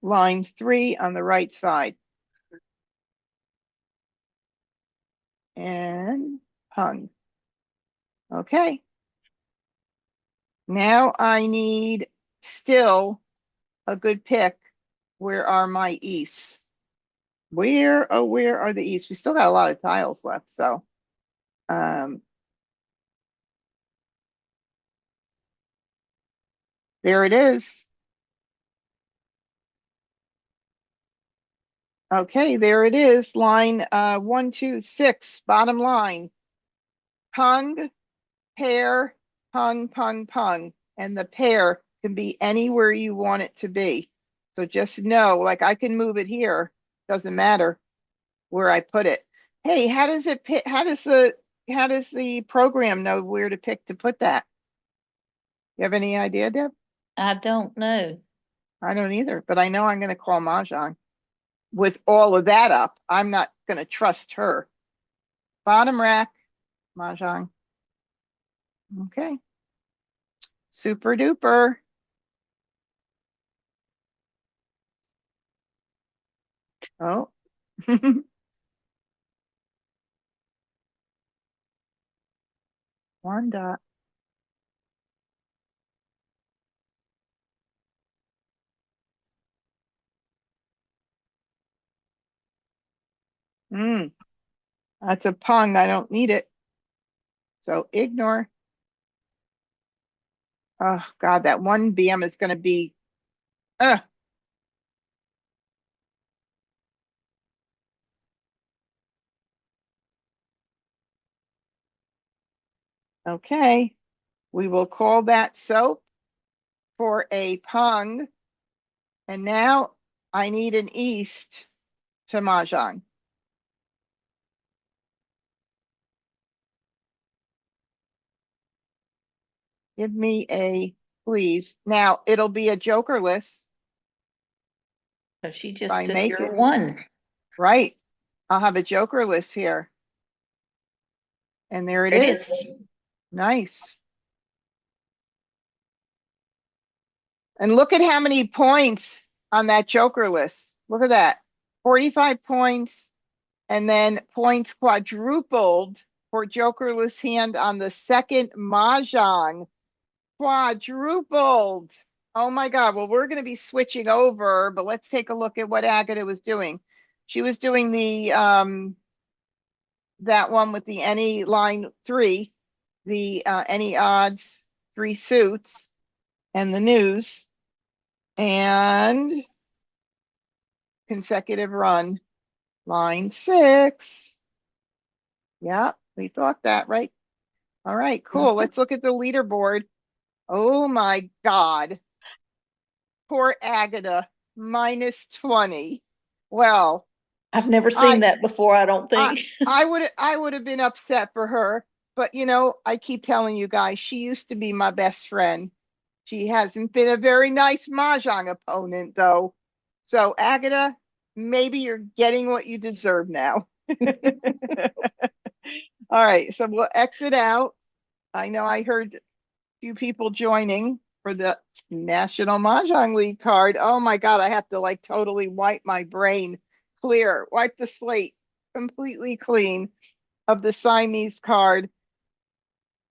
line 3 on the right side. And pung. Okay. Now I need still a good pick. Where are my easts? Where are the easts? We still got a lot of tiles left, so um there it is. Okay, there it is. Line 1 2 6, bottom line. Pung, pair, pung, pung, pung. And the pair can be anywhere you want it to be. So just know, like I can move it here. Doesn't matter where I put it. Hey, how does it pick? How does the program know where to pick to put that? You have any idea, Deb? I don't know. I don't either, but I know I'm going to call Mahjong. With all of that up, I'm not going to trust her. Bottom rack, Mahjong. Okay. Super duper. Oh. 1 dot. Mm, that's a pung. I don't need it. So ignore. Oh God, that one BM is going to be, uh, okay. We will call that soap for a pung. And now I need an east to Mahjong. Give me a please. Now it'll be a jokerless So she if just I took make your it one. right. I'll have a jokerless here. And there it It is. is. Nice. And look at how many points on that jokerless. Look at that. 45 points and then points quadrupled for jokerless hand on the second Mahjong. Quadrupled. Oh my God. Well, we're going to be switching over, but let's take a look at what Agata was doing. She was doing the that one with the any line 3, the any odds 3 suits and the news and consecutive run line 6. Yeah, we thought that, right? All right, cool. Let's look at the leaderboard. Oh my God. Poor Agata, minus 20. Well, I've never seen I that before, I don't I think. I would have been upset for her, but you know, I keep telling you guys, she used to be my best friend. She hasn't been a very nice Mahjong opponent though. So Agata, maybe you're getting what you deserve now. All right, so we'll exit out. I know I heard a few people joining for the National Mahjong League card. Oh my God, I have to like totally wipe my brain clear, wipe the slate completely clean of the Siamese card.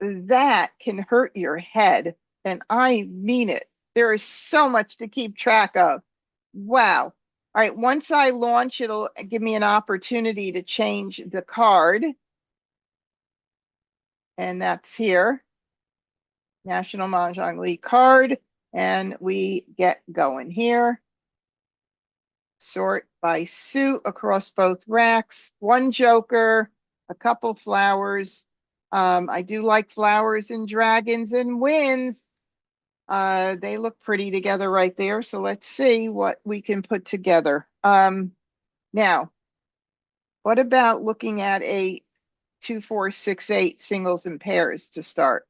That can hurt your head. And I mean it. There is so much to keep track of. Wow. All right. Once I launch, it'll give me an opportunity to change the card. And that's here. National Mahjong League card. And we get going here. Sort by suit across both racks. One joker, a couple flowers. I do like flowers and dragons and winds. They look pretty together right there. So let's see what we can put together. Now, what about looking at a 2, 4, 6, 8 singles and pairs to start?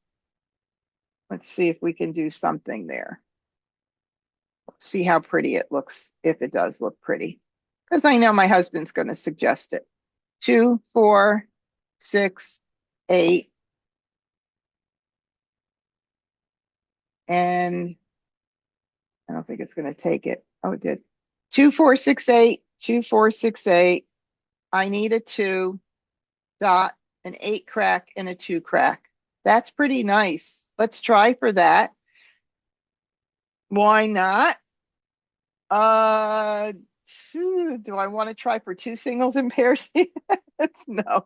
Let's see if we can do something there. See how pretty it looks, if it does look pretty. Because I know my husband's going to suggest it. 2, 4, 6, 8. And I don't think it's going to take it. Oh, it did. 2, 4, 6, 8. 2, 4, 6, 8. I need a 2 dot, an 8 crack, and a 2 crack. That's pretty nice. Let's try for that. Why not? Uh, do I want to try for 2 singles and pairs? No.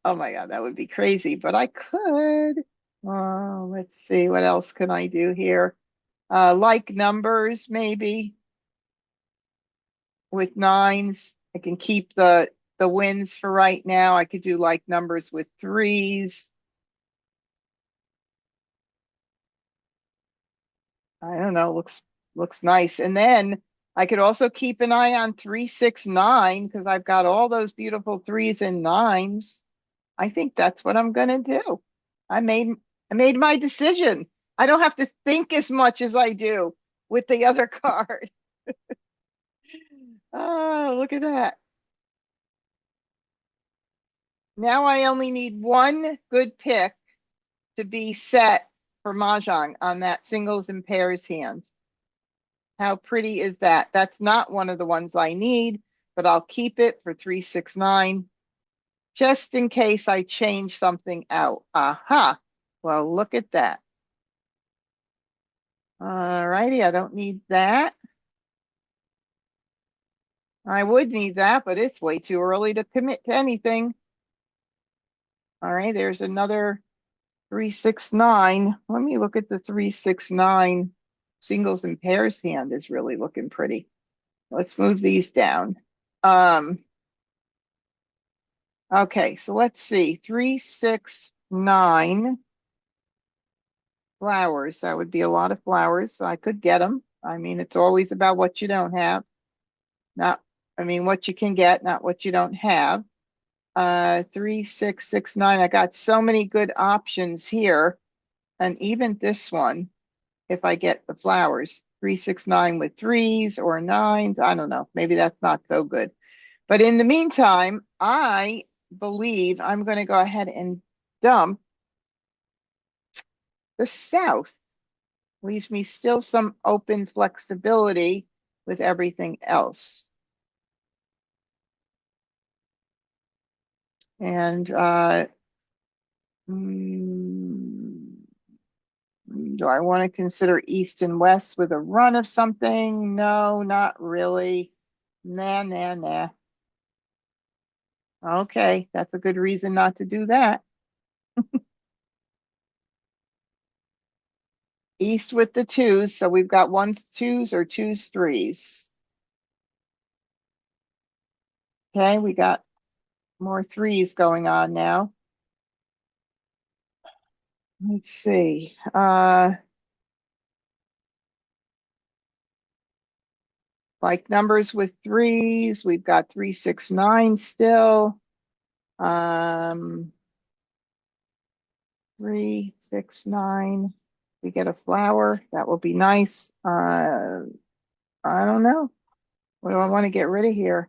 Oh my God, that would be crazy, but I could. Let's see, what else can I do here? Like numbers, maybe with 9s. I can keep the wins for right now. I could do like numbers with 3s. I don't know, looks nice. And then I could also keep an eye on 3, 6, 9 because I've got all those beautiful 3s and 9s. I think that's what I'm gonna do. I made I made my decision. I don't have to think as much as I do with the other card. Oh, look at that. Now I only need one good pick to be set for Mahjong on that singles and pairs hands. How pretty is that? That's not one of the ones I need, but I'll keep it for 3, 6, 9, just in case I change something out. Aha. Well, look at that. All righty, I don't need that. I would need that, but it's way too early to commit to anything. All right, there's another 369. Let me look at the 369 singles and pairs hand is really looking pretty. Let's move these down. Okay, so let's see. 369 flowers. That would be a lot of flowers, so I could get them. I mean, it's always about what you don't have. Not, I mean, what you can get, not what you don't have. 3669. I got so many good options here. And even this one, if I get the flowers, 369 with threes or nines, I don't know. Maybe that's not so good. But in the meantime, I believe I'm going to go ahead and dump the south. Leaves me still some open flexibility with everything else. And do I want to consider east and west with a run of something? No, not really. Nah, nah, nah. Okay, that's a good reason not to do that. East with the twos, so we've got ones, twos, or twos, threes. Okay, we got more threes going on now. Let's see. Like numbers with threes, we've got 369 still. 369. We get a flower. That will be nice. I don't know. What do I want to get rid of here?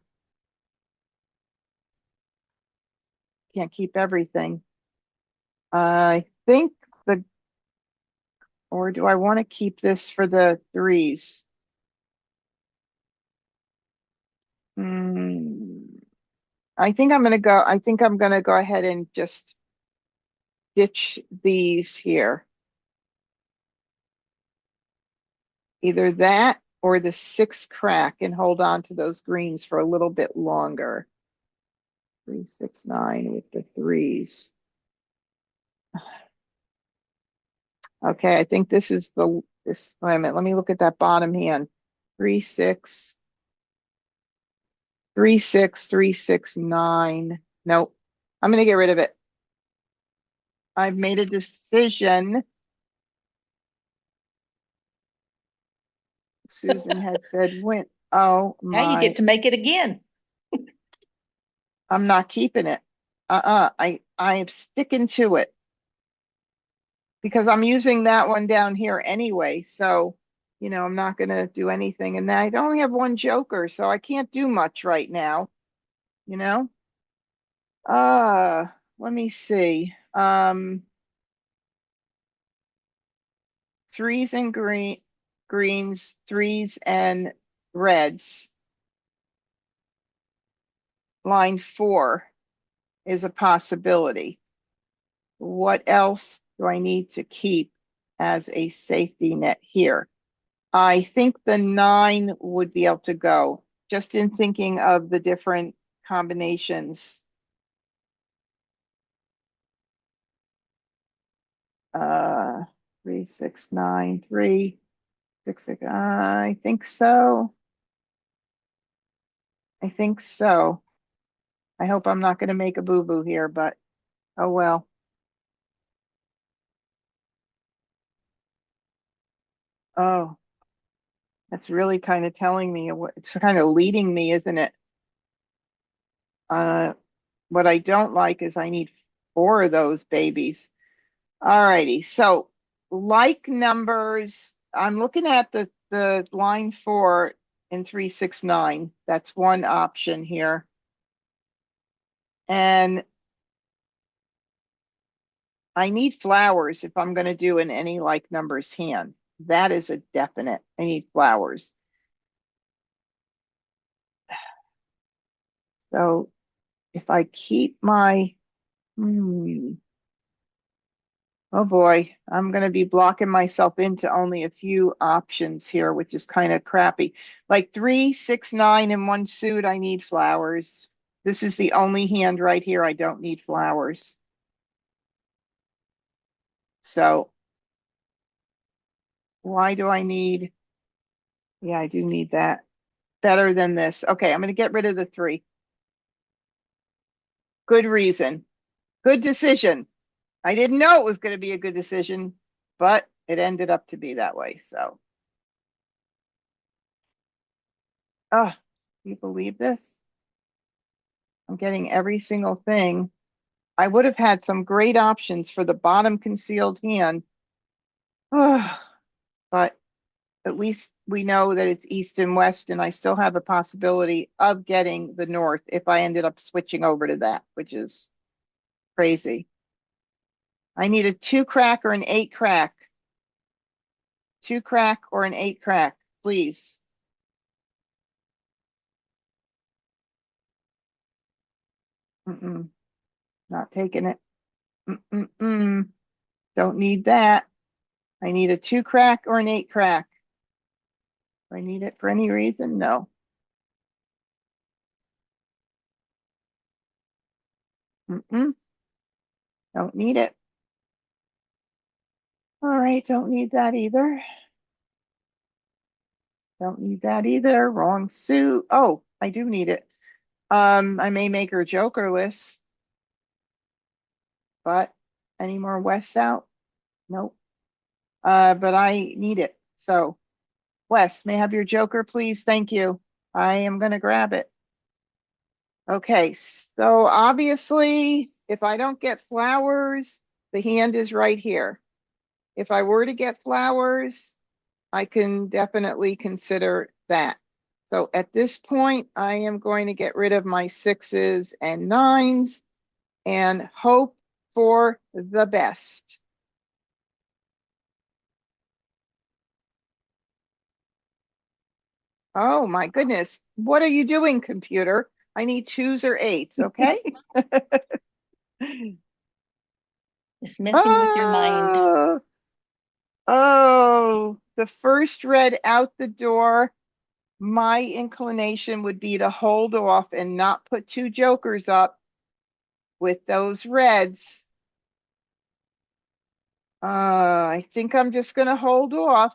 Can't keep everything. I think the, or do I want to keep this for the threes? I think I'm going to go ahead and just ditch these here. Either that or the 6 crack and hold on to those greens for a little bit longer. 369 with the threes. Okay, I think this is this, wait a minute, let me look at that bottom hand. 3-6, 3-6, 3-6-9. Nope, I'm gonna get rid of it. I've made a decision. Susan had said, "When, oh Now you my, get to make it again. I'm not keeping it. I am sticking to it because I'm using that one down here anyway. So, you know, I'm not gonna do anything. And I only have one joker, so I can't do much right now, you know? Let me see. Threes and greens, threes and reds. Line 4 is a possibility. What else do I need to keep as a safety net here? I think the 9 would be able to go, just in thinking of the different combinations. 3, 6, 9, 3, 6, 6. I think so. I think so. I hope I'm not going to make a boo-boo here, but oh well. Oh, that's really kind of telling me, it's kind of leading me, isn't it? What I don't like is I need 4 of those babies. All righty, so like numbers, I'm looking at the line 4 in 369. That's one option here. And I need flowers if I'm going to do in any like numbers hand. That is a definite. I need flowers. So if I keep my, oh boy, I'm going to be blocking myself into only a few options here, which is kind of crappy. Like 3, 6, 9 in one suit, I need flowers. This is the only hand right here I don't need flowers. So why do I need, yeah, I do need that. Better than this. Okay, I'm going to get rid of the 3. Good reason. Good decision. I didn't know it was going to be a good decision, but it ended up to be that way. So, oh, you believe this? I'm getting every single thing. I would have had some great options for the bottom concealed hand. Oh, but at least we know that it's east and west, and I still have a possibility of getting the north if I ended up switching over to that, which is crazy. I need a 2 crack or an 8 crack. 2 crack or an 8 crack, please. Mm-mm, not taking it. Mm-mm-mm. Don't need that. I need a 2 crack or an 8 crack. Do I need it for any reason? No. Mm-mm. Don't need it. All right, don't need that either. Don't need that either. Wrong suit. Oh, I do need it. I may make her jokerless, but any more West out? Nope. But I need it. So, Wes, may I have your joker, please? Thank you. I am going to grab it. Okay, so obviously, if I don't get flowers, the hand is right here. If I were to get flowers, I can definitely consider that. So at this point, I am going to get rid of my 6s and 9s and hope for the best. Oh my goodness. What are you doing, computer? I need 2s or 8s, okay? It's messing with your mind. Oh, the first red out the door. My inclination would be to hold off and not put 2 jokers up with those reds. I think I'm just going to hold off.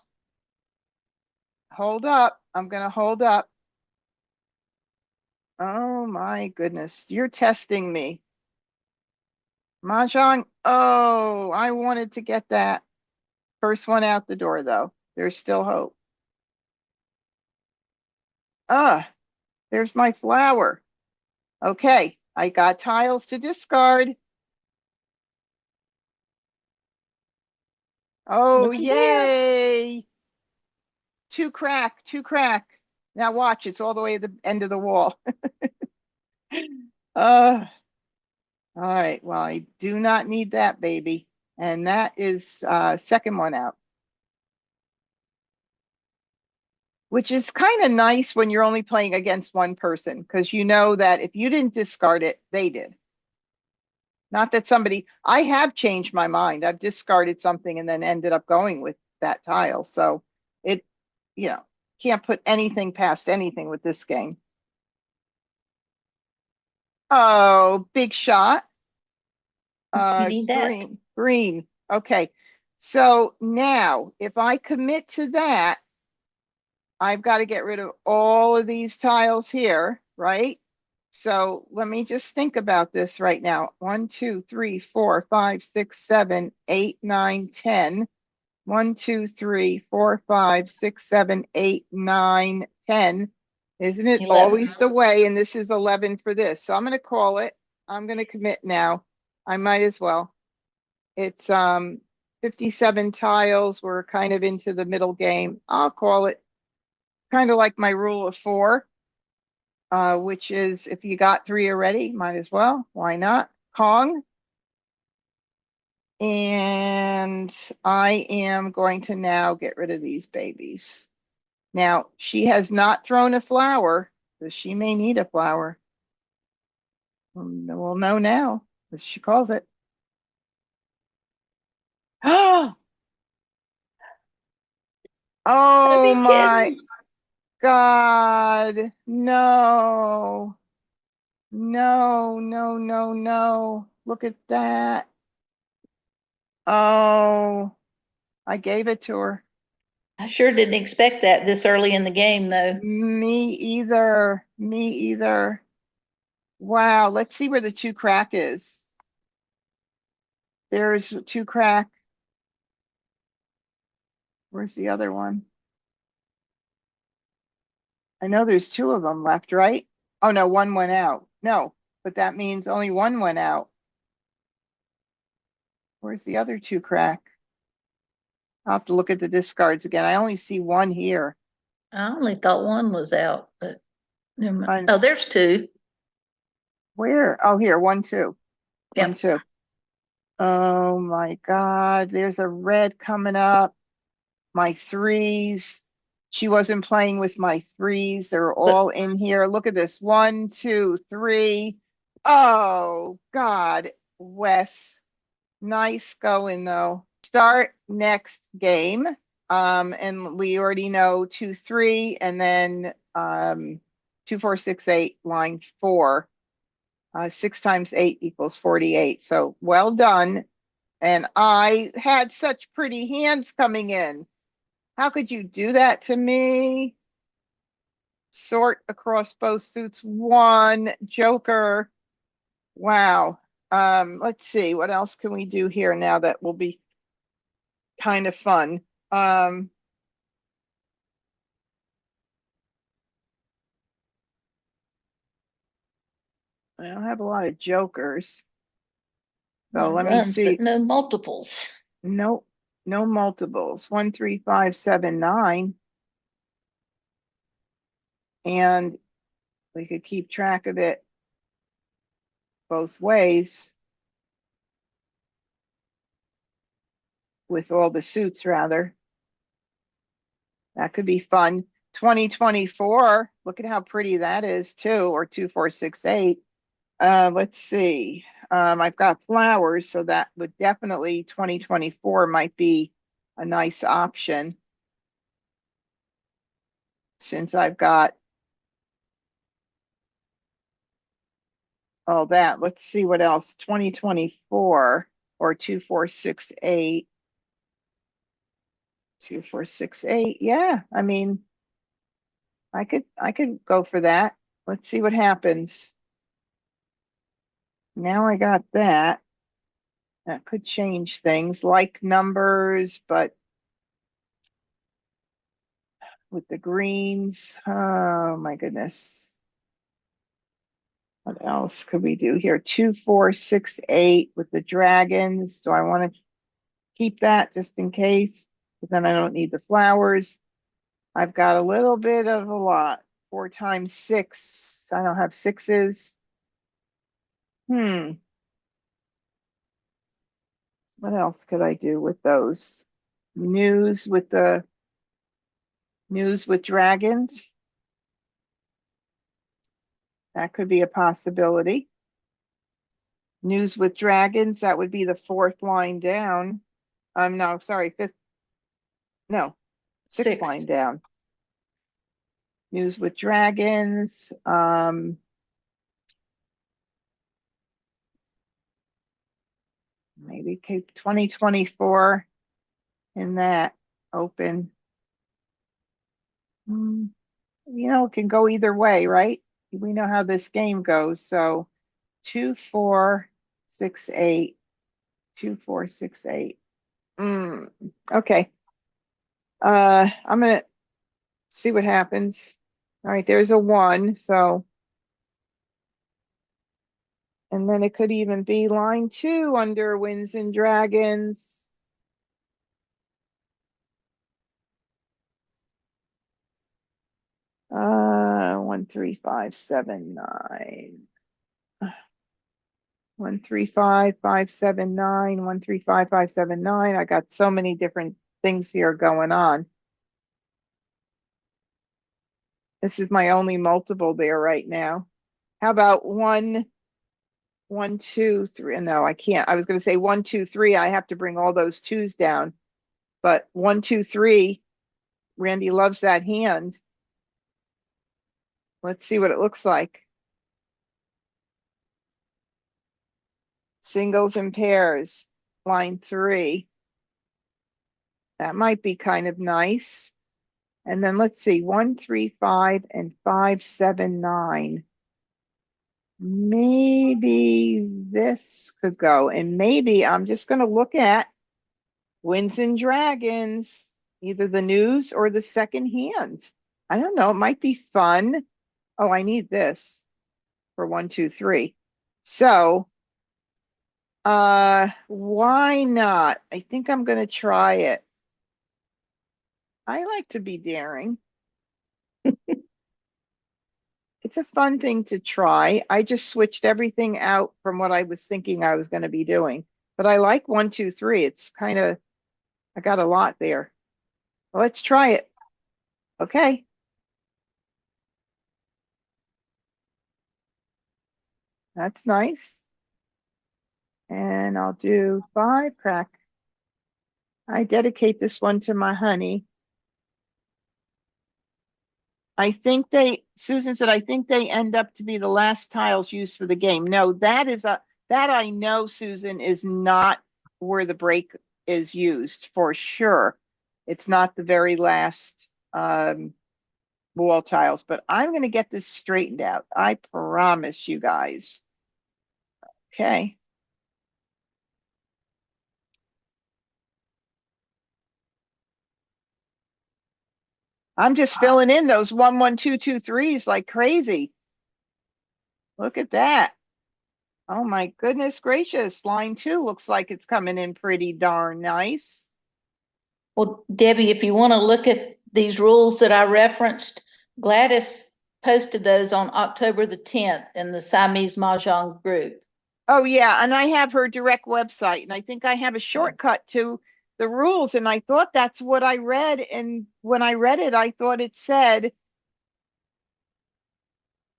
Hold up. I'm going to hold up. Oh my goodness. You're testing me. Mah Jongg. Oh, I wanted to get that. First one out the door, though. There's still hope. Ah, there's my flower. Okay, I got tiles to discard. Oh, Looky there. yay! 2 crack, 2 crack. Now watch, it's all the way to the end of the wall. uh, all right, well, I do not need that, baby. And that is second one out. Which is kind of nice when you're only playing against one person, because you know that if you didn't discard it, they did. Not that somebody, I have changed my mind. I've discarded something and then ended up going with that tile. So it, you know, can't put anything past anything with this game. Oh, big shot. You need that. Green. Okay. So now if I commit to that, I've got to get rid of all of these tiles here, right? So let me just think about this right now. 1, 2, 3, 4, 5, 6, 7, 8, 9, 10. 1, 2, 3, 4, 5, 6, 7, 8, 9, 10. Isn't it 11. always the way? And this is 11 for this. So I'm going to call it. I'm going to commit now. I might as well. It's 57 tiles. We're kind of into the middle game. I'll call it kind of like my rule of 4, which is if you got 3 already, might as well. Why not? Kong. And I am going to now get rid of these babies. Now, she has not thrown a flower, so she may need a flower. We'll know now, as she calls it. Oh Be my kidding. God. No. No, no, no, no. Look at that. Oh, I gave it to her. I sure didn't expect that this early in the game, though. Me either. Me either. Wow. Let's see where the two crack is. There's two crack. Where's the other one? I know there's two of them left, right? Oh no, one went out. No, but that means only one went out. Where's the other two crack? I'll have to look at the discards again. I only see one here. I only thought one was out, but never mind. On Oh, there's two. where? Oh, here, one, two. One, Yep. two. Oh my God, there's a red coming up. My threes. She wasn't playing with my threes. They're But all in here. Look at this. One, two, three. Oh God, Wes. Nice going though. Start next game. And we already know 2, 3, and then 2, 4, 6, 8, line 4. 6 times 8 equals 48. So well done. And I had such pretty hands coming in. How could you do that to me? Sort across both suits. One joker. Wow. Let's see. What else can we do here now that will be kind of fun? I don't have a lot of jokers. a lot So of let me runs, but see. no multiples. Nope. No multiples. 1, 3, 5, 7, 9. And we could keep track of it both ways with all the suits, rather. That could be fun. 2024. Look at how pretty that is, too, or 2, 4, 6, 8. Let's see. I've got flowers, so that would definitely 2024 might be a nice option since I've got all that. Let's see what else. 2024 or 2, 4, 6, 8. 2, 4, 6, 8. Yeah, I mean, I could go for that. Let's see what happens. Now I got that. That could change things like numbers, but with the greens, oh my goodness. What else could we do here? 2, 4, 6, 8 with the dragons. Do I want to keep that just in case? But then I don't need the flowers. I've got a little bit of a lot. 4 times 6. I don't have sixes. Hmm. What else could I do with those? News with the news with dragons. That could be a possibility. News with dragons. That would be the fourth line down. No, sorry, fifth. No, sixth Six. line down. News with dragons. Maybe keep 2024 in that open. It can go either way, right? We know how this game goes. So 2, 4, 6, 8, 2, 4, 6, 8. Okay. I'm gonna see what happens. All right, there's a 1. So, and then it could even be line 2 under Winds and Dragons. 1, 3, 5, 7, 9. 1, 3, 5, 5, 7, 9. 1, 3, 5, 5, 7, 9. I got so many different things here going on. This is my only multiple there right now. How about 1, 1, 2, 3? No, I can't. I was going to say 1, 2, 3. I have to bring all those twos down. But 1, 2, 3, Randy loves that hand. Let's see what it looks like. Singles and pairs. line 3. That might be kind of nice. And then let's see, 1, 3, 5, and 5, 7, 9. Maybe this could go. And maybe I'm just going to look at Winds and Dragons, either the news or the second hand. I don't know. It might be fun. Oh, I need this for 1, 2, 3. So, why not? I think I'm going to try it. I like to be daring. It's a fun thing to try. I just switched everything out from what I was thinking I was going to be doing. But I like 1, 2, 3. It's kind of, I got a lot there. Well, let's try it. Okay. That's nice. And I'll do 5 crack. I dedicate this one to my honey. I think Susan said, I think they end up to be the last tiles used for the game. No, that I know, Susan, is not where the break is used for sure. It's not the very last wall tiles, but I'm going to get this straightened out. I promise you guys. Okay. I'm just filling in those 1, 1, 2, 2, 3s like crazy. Look at that. Oh my goodness gracious. Line 2 looks like it's coming in pretty darn nice. Well, Debbie, if you want to look at these rules that I referenced, Gladys posted those on October the 10th in the Siamese Mah Jongg group. Oh yeah, and I have her direct website, and I think I have a shortcut to the rules, and I thought that's what I read, and when I read it, I thought it said,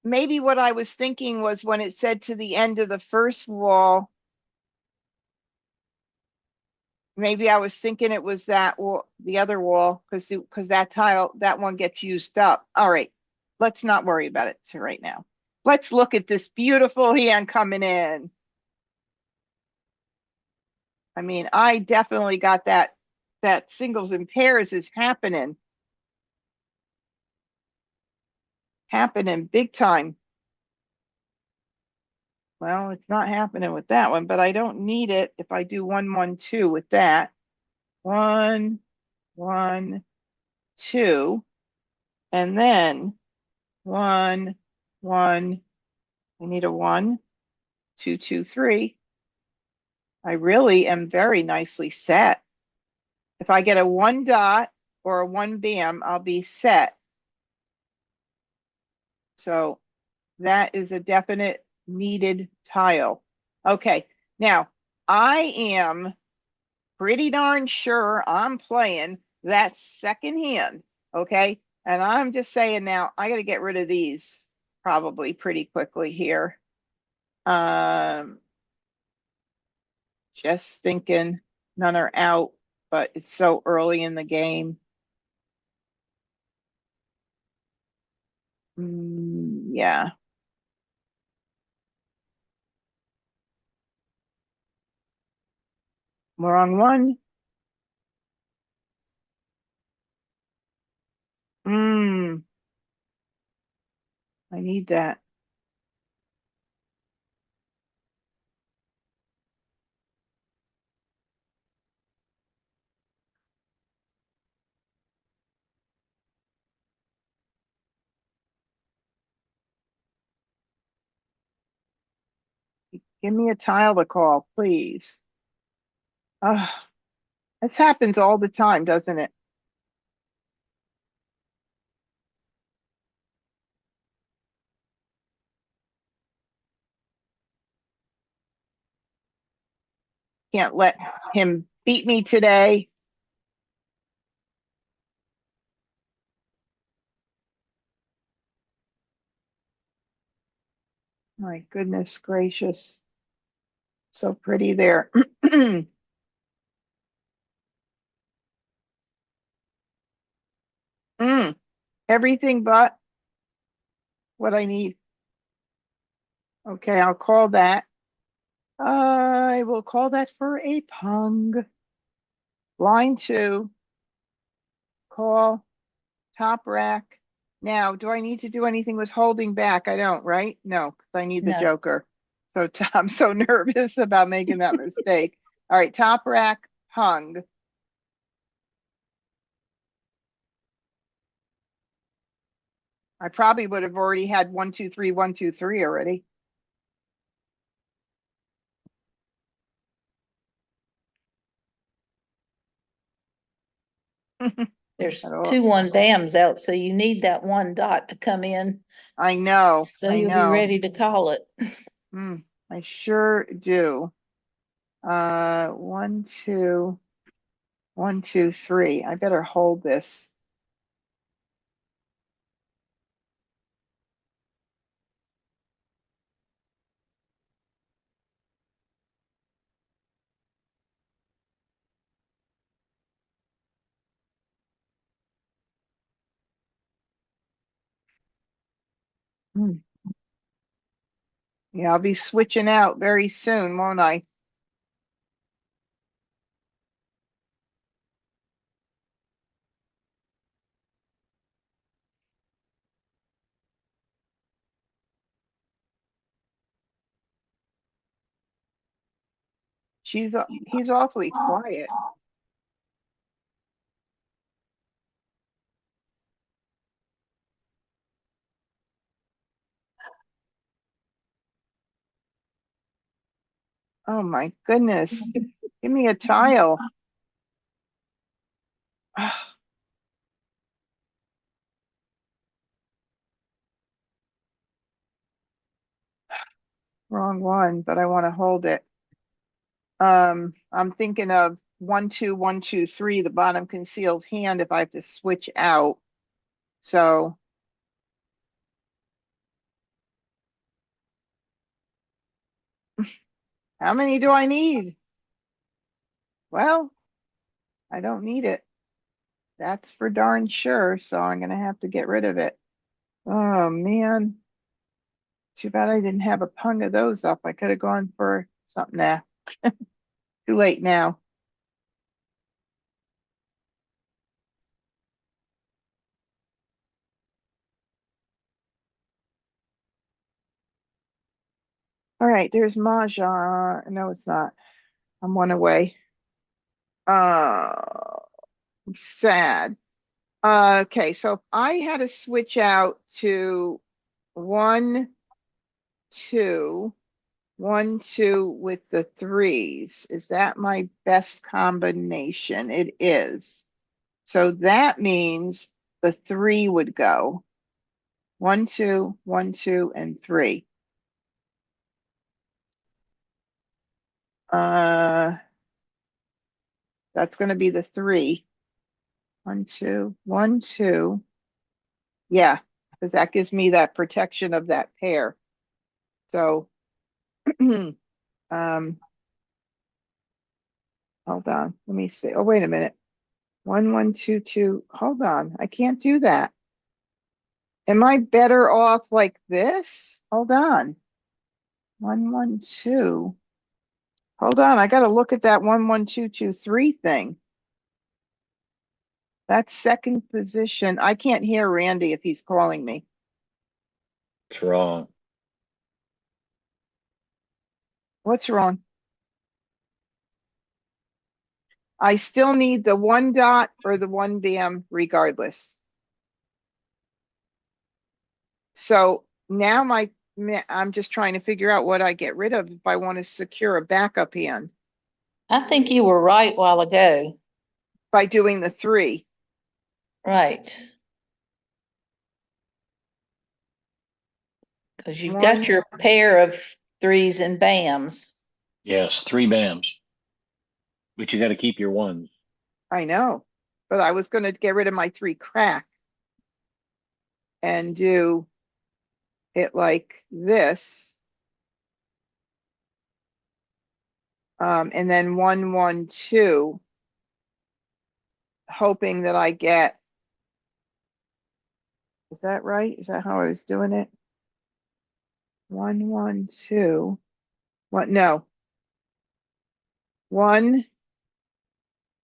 maybe what I was thinking was when it said to the end of the first wall, maybe I was thinking it was that wall, the other wall, because that tile, that one gets used up. All right, let's not worry about it right now. Let's look at this beautiful hand coming in. I mean, I definitely got that singles and pairs is happening big time. Well, it's not happening with that one, but I don't need it if I do 1, 1, 2 with that. 1, 1, 2, and then 1, 1. I need a 1, 2, 2, 3. I really am very nicely set. If I get a 1 dot or a 1 bam, I'll be set. So that is a definite needed tile. Okay, now I am pretty darn sure I'm playing that second hand, okay? And I'm just saying now, I got to get rid of these probably pretty quickly here. Just thinking none are out, but it's so early in the game. Yeah. Wrong one. I need that. Give me a tile to call, please. Oh, this happens all the time, doesn't it? Can't let him beat me today. My goodness gracious. So pretty there. Everything but what I need. Okay, I'll call that. I will call that for a pung. Line 2, call, top rack. Now, do I need to do anything with holding back? I don't, right? No, because I need the No. joker. So I'm so nervous about making that mistake. All right, top rack, hung. I probably would have already had 1, 2, 3, 1, 2, 3 already. There's At all. 2 1 bams out, so you need that one dot to come in, I know, so I you'll be know. ready to call it. I sure do. 1, 2, 1, 2, 3. I better hold this. Hmm. Yeah, I'll be switching out very soon, won't I? He's awfully quiet. Oh my goodness. Give me a tile. Wrong one, but I want to hold it. I'm thinking of 1, 2, 1, 2, 3, the bottom concealed hand if I have to switch out. So how many do I need? Well, I don't need it. That's for darn sure. So I'm gonna have to get rid of it. Oh man. Too bad I didn't have a pung of those up. I could have gone for something there. Too late now. All right, there's Mah Jongg. No, it's not. I'm one away. I'm sad. Okay, so if I had to switch out to 1, 2, 1, 2 with the threes, is that my best combination? It is. So that means the 3 would go 1, 2, 1, 2, and 3. Uh, that's going to be the 3. 1, 2, 1, 2. Yeah, because that gives me that protection of that pair. So, um, hold on. Let me see. Oh, wait a minute. 1, 1, 2, 2. Hold on. I can't do that. Am I better off like this? Hold on. 1, 1, 2. Hold on. I got to look at that 1, 1, 2, 2, 3 thing. That's second position. I can't hear Randy if he's calling me. It's wrong. What's wrong? I still need the 1 dot or the 1 bam regardless. So now I'm just trying to figure out what I get rid of if I want to secure a backup hand I think you were right while ago. by doing the 3. Right. Because you've got 1, your pair of threes and bams. Yes, 3 bams. But you got to keep your ones. I know, but I was going to get rid of my 3 crack and do it like this. And then 1, 1, 2, hoping that I get, is that right? Is that how I was doing it? 1, 1, 2. What? No. 1.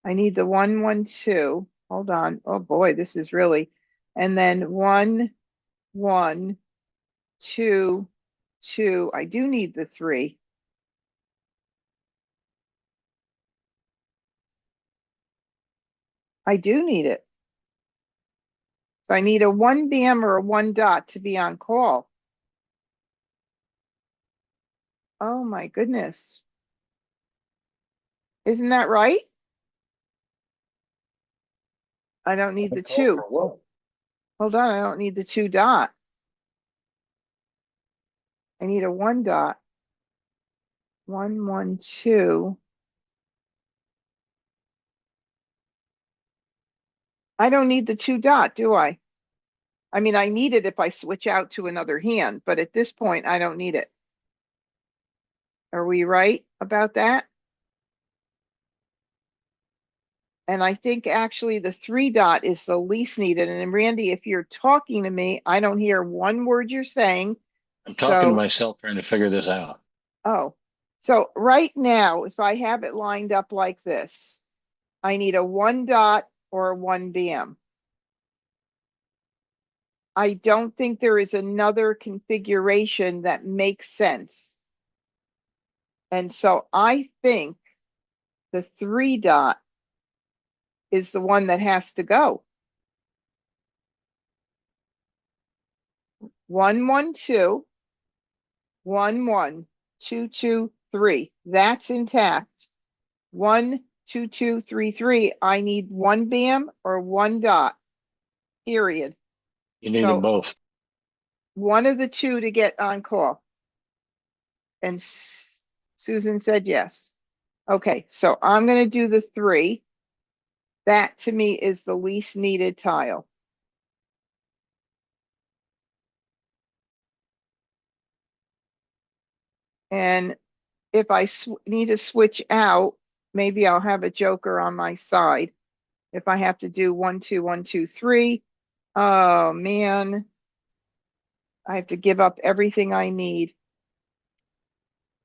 I need the 1, 1, 2. Hold on. Oh boy, this is really. And then 1, 1, 2, 2. I do need the 3. I do need it. So I need a 1 bam or a 1 dot to be on call. Oh my goodness. Isn't that right? I don't need the 2. Hold on, I don't need the 2 dot. I need a 1 dot. 1, 1, 2. I don't need the 2 dot, do I? I mean, I need it if I switch out to another hand, but at this point, I don't need it. Are we right about that? And I think actually the 3 dot is the least needed. And Randy, if you're talking to me, I don't hear one word you're saying. I'm talking to So, myself trying to figure this out. oh, so right now, if I have it lined up like this, I need a 1 dot or a 1 bam. I don't think there is another configuration that makes sense. And so I think the 3 dot is the one that has to go. 1, 1, 2, 1, 1, 2, 2, 3. That's intact. 1, 2, 2, 3, 3. I need 1 bam or 1 dot. Period. You need them So both. one of the 2 to get on call. And Susan said yes. Okay, so I'm going to do the 3. That to me is the least needed tile. And if I need to switch out, maybe I'll have a joker on my side. If I have to do 1, 2, 1, 2, 3. Oh man, I have to give up everything I need.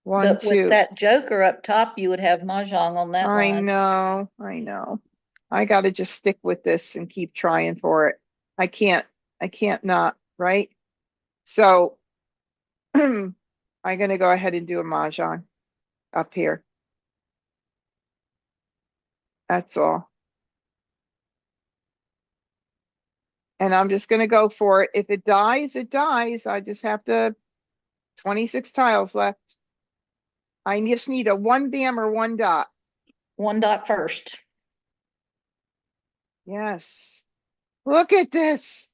1, But with 2. that joker up top, you would have Mahjong on that I line. know, I know. I got to just stick with this and keep trying for it. I can't not, right? So I'm going to go ahead and do a Mahjong up here. That's all. And I'm just going to go for it. If it dies, it dies. I just have to, 26 tiles left. I just need a 1 bam or 1 dot. 1 dot first. Yes. Look at this.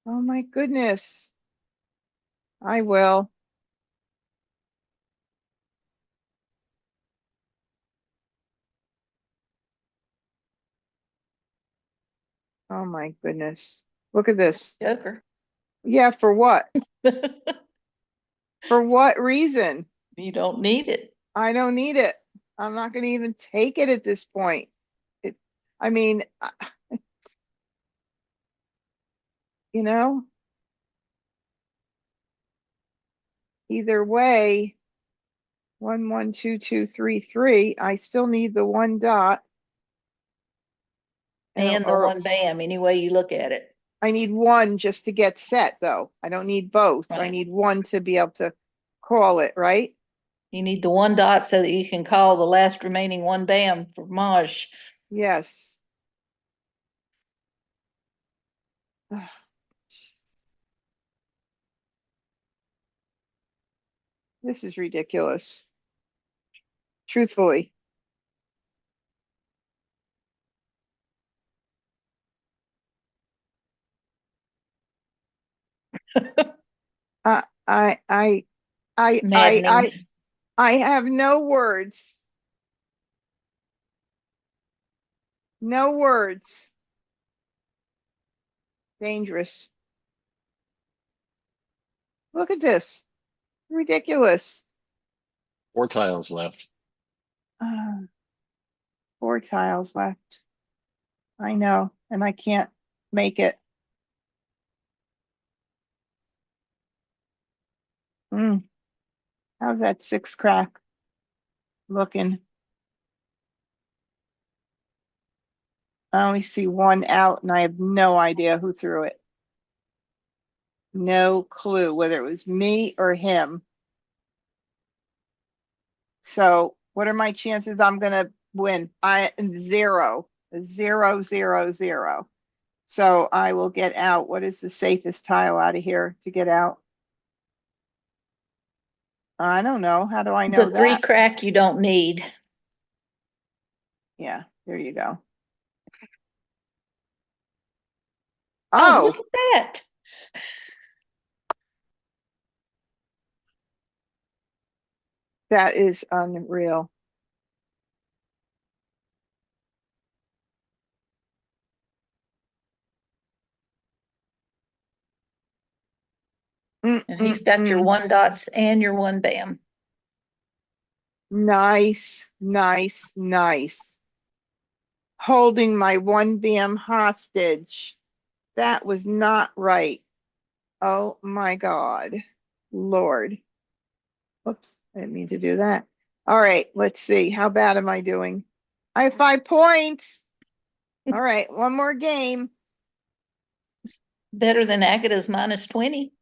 Oh my goodness. I will. Oh my goodness. Look at this. Joker. Yeah, for what? For what reason? You don't need it. I don't need it. I'm not going to even take it at this point. It, I mean, you know, either way, 1, 1, 2, 2, 3, 3. I still need the 1 dot. And the Or 1 bam, any way you look at it. I need 1 just to get set, though. I don't need both. I Right. need 1 to be able to call it, right? You need the 1 dot so that you can call the last remaining 1 bam for Maj. Yes. This is ridiculous. Truthfully. I, I, I, Maddening. I have no words. No words. Dangerous. Look at this. Ridiculous. 4 tiles left. 4 tiles left. I know, and I can't make it. How's that 6 crack? looking. I only see one out and I have no idea who threw it. No clue whether it was me or him. So what are my chances I'm gonna win? Zero, zero, zero, zero. So I will get out. What is the safest tile out of here to get out? I don't know. How do I know The 3 that? crack you don't need. Yeah, there you go. Oh, Oh, look at that. that is unreal. And he's got your 1 dots and your 1 bam. Nice, nice, nice. Holding my 1 bam hostage. That was not right. Oh my God. Lord. Whoops, I didn't mean to do that. All right, let's see. How bad am I doing? I have 5 points. All right, one more game. Better than Agata's -20.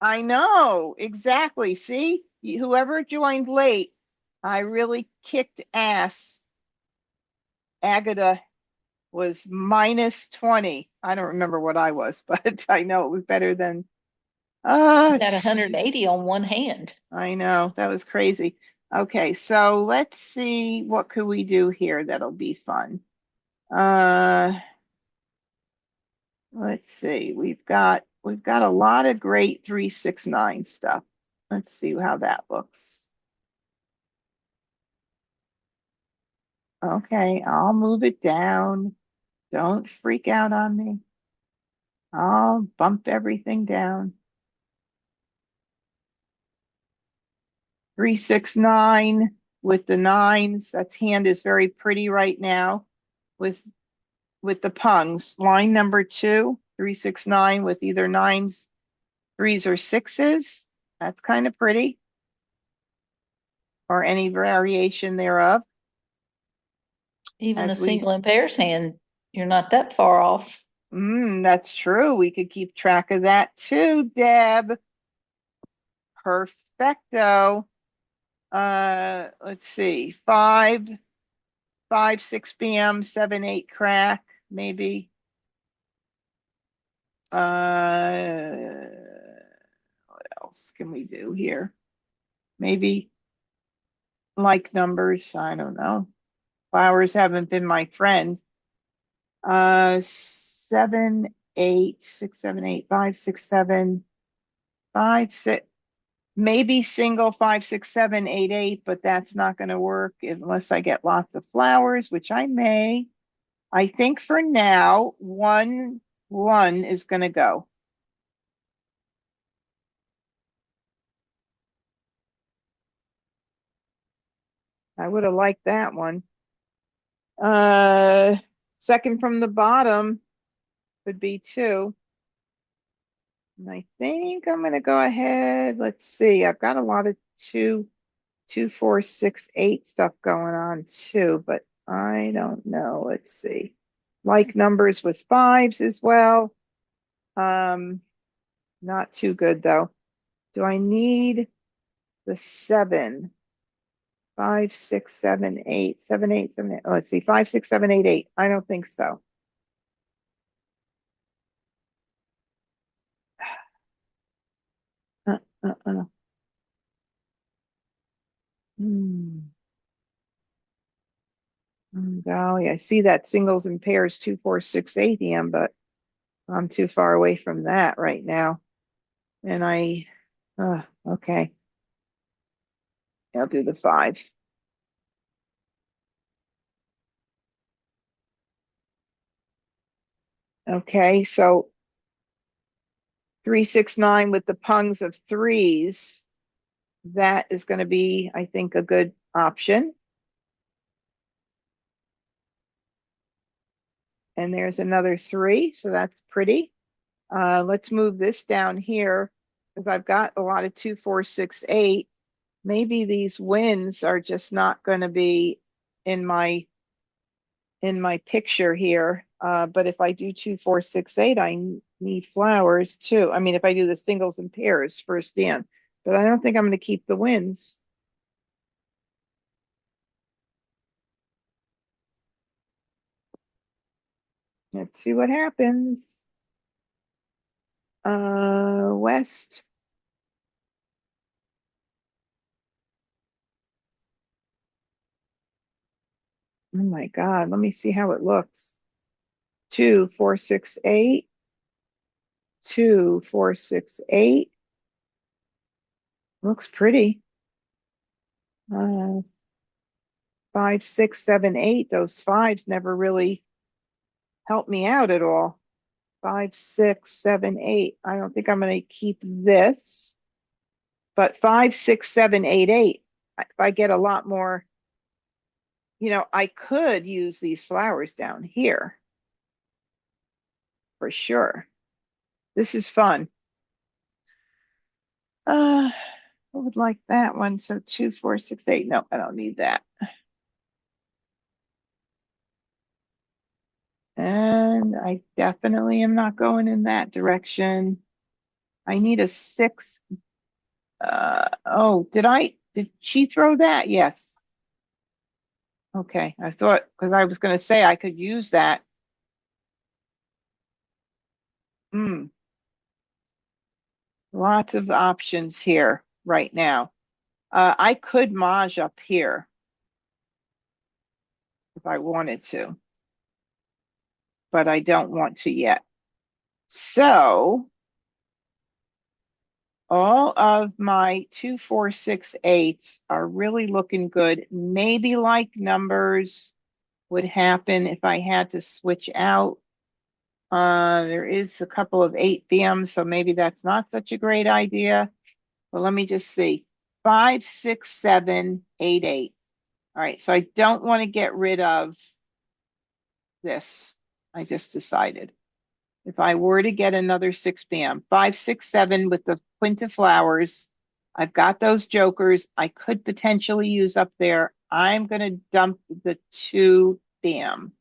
I know, exactly. See, whoever joined late, I really kicked ass. Agata was -20. I don't remember what I was, but I know it was better than Got 180 on one hand. I know, that was crazy. Okay, so let's see what could we do here that'll be fun. Let's see. We've got a lot of great 369 stuff. Let's see how that looks. Okay, I'll move it down. Don't freak out on me. I'll bump everything down. 369 with the nines. That hand is very pretty right now with the pungs. Line number 2, 369 with either nines, threes, or sixes. That's kind of pretty. Or any variation thereof. Even the As we single and pairs hand, you're not that far off. That's true. We could keep track of that too, Deb. Perfecto. Let's see. 5, 6 p.m., 7, 8 crack, maybe. What else can we do here? Maybe like numbers. I don't know. Flowers haven't been my friend. 7, 8, 6, 7, 8, 5, 6, 7, 5, 6. Maybe single 5, 6, 7, 8, 8, but that's not going to work unless I get lots of flowers, which I may. I think for now, 1, 1 is going to go. I would have liked that one. Second from the bottom would be 2. And I think I'm going to go ahead. Let's see. I've got a lot of 2, 2, 4, 6, 8 stuff going on too, but I don't know. Let's see. Like numbers with 5s as well. Not too good though. Do I need the 7? 5, 6, 7, 8, 7, 8, 7, 8. Oh, let's see. 5, 6, 7, 8, 8. I don't think so. Uh, uh, uh. Hmm. Golly, I see that singles and pairs 2, 4, 6, 8 AM, but I'm too far away from that right now. And okay. I'll do the 5. Okay, so 3, 6, 9 with the pungs of 3s. That is going to be, I think, a good option. And there's another 3, so that's pretty. Let's move this down here because I've got a lot of 2, 4, 6, 8. maybe these winds are just not going to be in my picture here. But if I do 2, 4, 6, 8, I need flowers too. I mean, if I do the singles and pairs first band, but I don't think I'm going to keep the winds. Let's see what happens. West. Oh my God, let me see how it looks. 2, 4, 6, 8. 2, 4, 6, 8. Looks pretty. 5, 6, 7, 8. Those fives never really helped me out at all. 5, 6, 7, 8. I don't think I'm going to keep this, but 5, 6, 7, 8, 8. If I get a lot more, I could use these flowers down here for sure. This is fun. I would like that one. So 2, 4, 6, 8. No, I don't need that. And I definitely am not going in that direction. I need a 6. Oh, did she throw that? Yes. Okay. I thought, because I was going to say I could use that. Lots of options here right now. I could Maj up here if I wanted to, but I don't want to yet. So all of my 2, 4, 6, 8s are really looking good. Maybe like numbers would happen if I had to switch out. There is a couple of 8 BMs, so maybe that's not such a great idea. But let me just see. 5, 6, 7, 8, 8. All right, so I don't want to get rid of this. I just decided. If I were to get another 6 BM, 5, 6, 7 with the quinta flowers, I've got those jokers I could potentially use up there. I'm going to dump the 2 BM.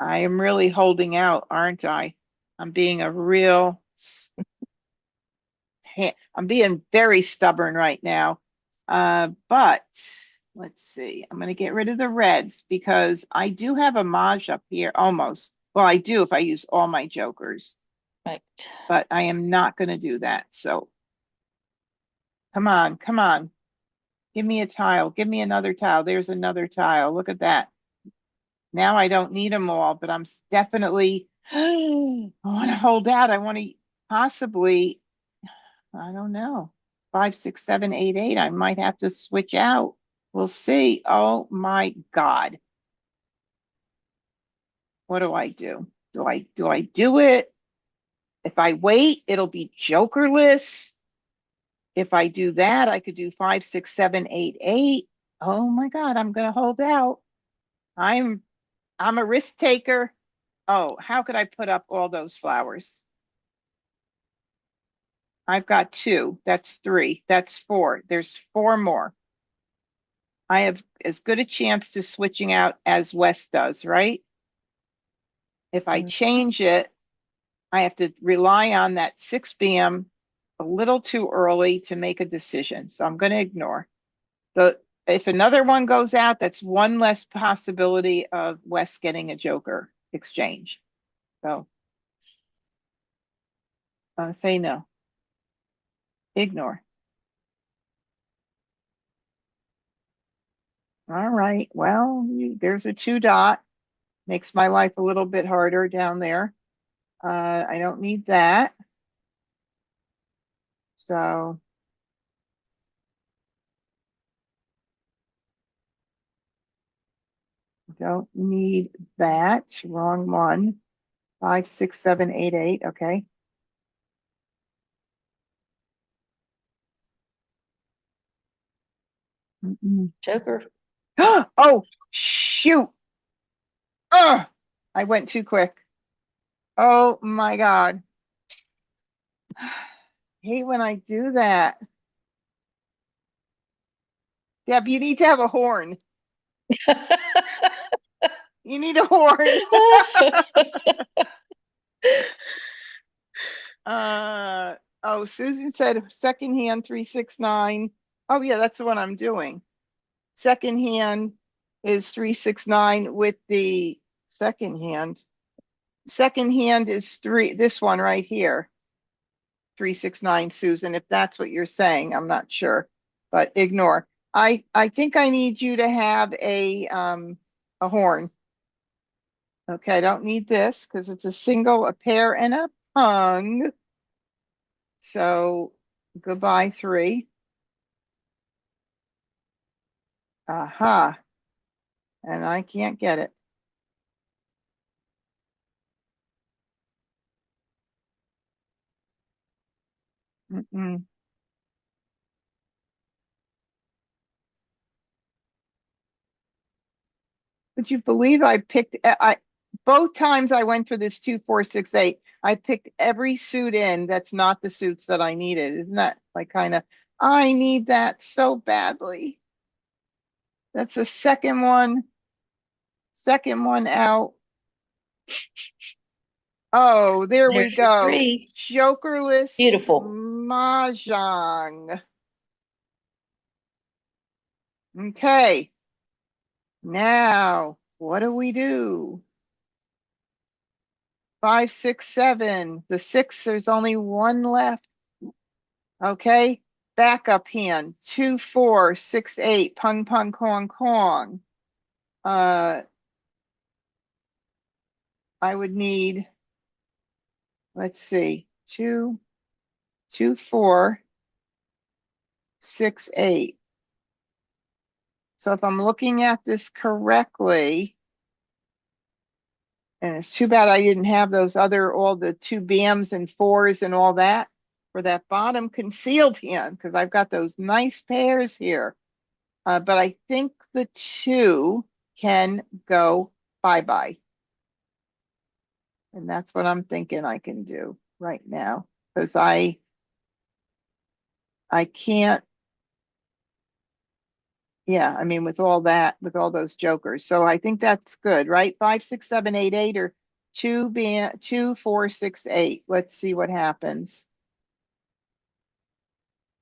I am really holding out, aren't I? I'm being I'm being very stubborn right now. But let's see. I'm going to get rid of the reds because I do have a Maj up here almost. Well, I do if I use all my jokers. Right. But I am not going to do that. So come on, come on. Give me a tile. Give me another tile. There's another tile. Look at that. Now I don't need them all, but I'm definitely, I want to hold out. I want to possibly, I don't know, 5, 6, 7, 8, 8. I might have to switch out. We'll see. Oh my God. What do I do? Do I do it? If I wait, it'll be jokerless. If I do that, I could do 5, 6, 7, 8, 8. Oh my God, I'm gonna hold out. I'm a risk taker. Oh, how could I put up all those flowers? I've got 2. That's 3. That's 4. There's 4 more. I have as good a chance to switching out as Wes does, right? If I change it, I have to rely on that 6 BM a little too early to make a decision. So I'm going to ignore. If another one goes out, that's one less possibility of Wes getting a joker exchange. So say no. Ignore. All right. Well, there's a 2 dot. Makes my life a little bit harder down there. I don't need that. So don't need that. Wrong one. 5, 6, 7, 8, 8. Okay. Joker. Oh, shoot. Ugh. I went too quick. Oh my God. Hate when I do that. Deb, you need to have a horn. You need a horn. Oh, Susan said second hand 369. Oh yeah, that's the one I'm doing. Second hand is 369 with the second hand. Second hand is this one right here. 369, Susan, if that's what you're saying. I'm not sure, but ignore. I think I need you to have a horn. Okay, I don't need this because it's a single, a pair, and a pung. So goodbye 3. Aha. And I can't get it. Mm-mm. Would you believe I picked I both times I went for this 2 4 6 8, I picked every suit in that's not the suits that I needed. Isn't that like kind of I need that so badly. That's the second one. Second one out. Oh, there we There's your go. 3. Jokerless Beautiful. Mahjong. Okay. Now, what do we do? 5 6 7. The 6, there's only one left. Okay. Backup hand. 2 4 6 8. Pung pung kong kong. I would need, let's see, 2 2 4 6 8. So if I'm looking at this correctly, and it's too bad I didn't have those other, all the 2 BAMs and 4s and all that for that bottom concealed hand, because I've got those nice pairs here. But I think the 2 can go bye-bye. And that's what I'm thinking I can do right now, because I can't, yeah, I mean, with all that, with all those jokers. So I think that's good, right? 5 6 7 8 8 or 2 4 6 8. Let's see what happens.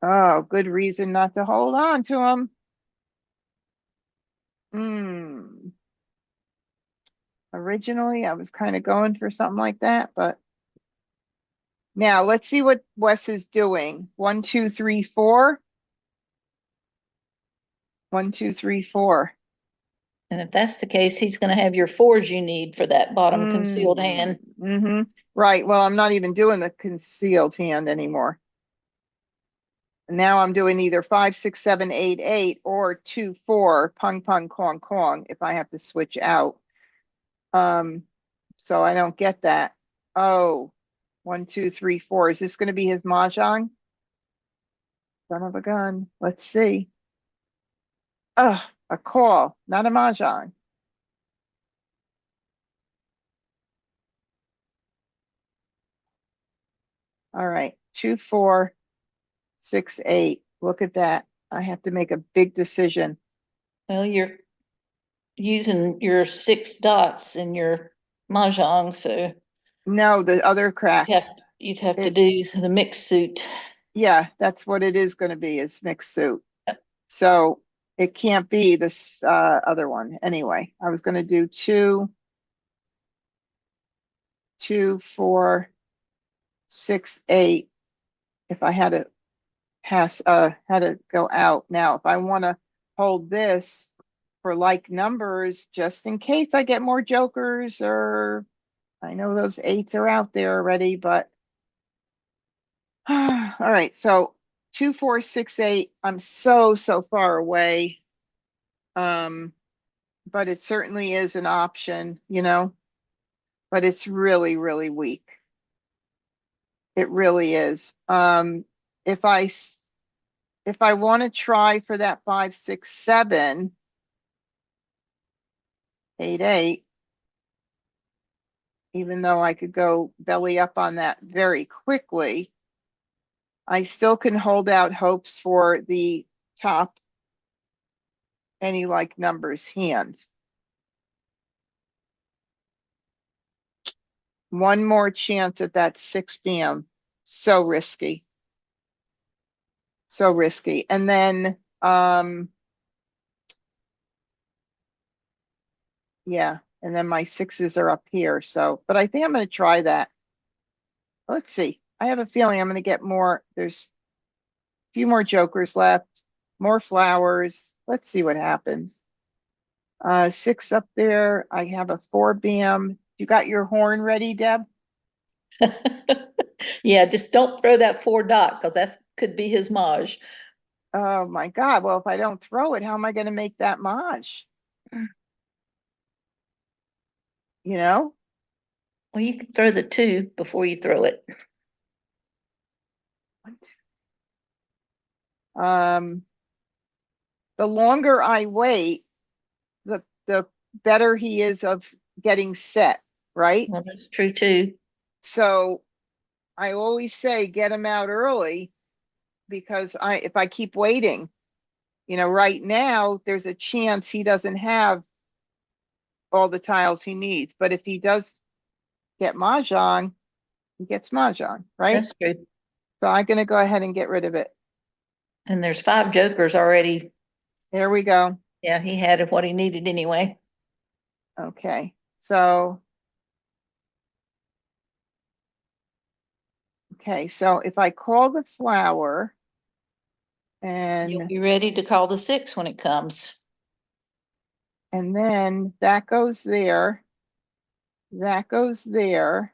Oh, good reason not to hold on to them. Originally, I was kind of going for something like that, but now let's see what Wes is doing. 1 2 3 4. 1 2 3 4. And if that's the case, he's going to have your 4s you need for that bottom concealed hand. Mm-hmm. Right. Well, I'm not even doing the concealed hand anymore. Now I'm doing either 5 6 7 8 8 or 2 4 pung pung kong kong if I have to switch out. So I don't get that. Oh, 1 2 3 4. Is this going to be his mahjong? Son of a gun. Let's see. Oh, a call, not a mahjong. All right, 2 4 6 8. Look at that. I have to make a big decision. Well, you're using your 6 dots in your mahjong, so No, the other crack. you'd have to do the mixed suit. Yeah, that's what it is going to be, is mixed suit. So it can't be this other one. Anyway, I was going to do 2 2 4 6 8 if I had to pass had to go out. Now if I want to hold this for like numbers just in case I get more jokers, or I know those 8s are out there already, but all right, so 2 4 6 8. I'm so far away, but it certainly is an option, you know, but it's really weak. It really is. If I want to try for that 5 6 7 8 8, even though I could go belly up on that very quickly, I still can hold out hopes for the top any like numbers hand. One more chance at that 6 p.m. So risky. So risky. And then, yeah, and then my 6s are up here. So, but I think I'm going to try that. Let's see. I have a feeling I'm going to get more. There's a few more jokers left, more flowers. Let's see what happens. 6 up there. I have a 4 bam. You got your horn ready, Deb? Yeah, just don't throw that 4 dot because that could be his Maj. Oh my God. Well, if I don't throw it, how am I going to make that Maj? You know? Well, you can throw the 2 before you throw it. The longer I wait, the better he is of getting set, right? Well, that's true too. So I always say get him out early because if I keep waiting, right now there's a chance he doesn't have all the tiles he needs. But if he does get Mahjong, he gets Mahjong, right? That's true. So I'm going to go ahead and get rid of it. And there's 5 jokers already. There we go. Yeah, he had what he needed anyway. Okay. So, if I call the flower You'll and be ready to call the 6 when it comes. then that goes there, that goes there,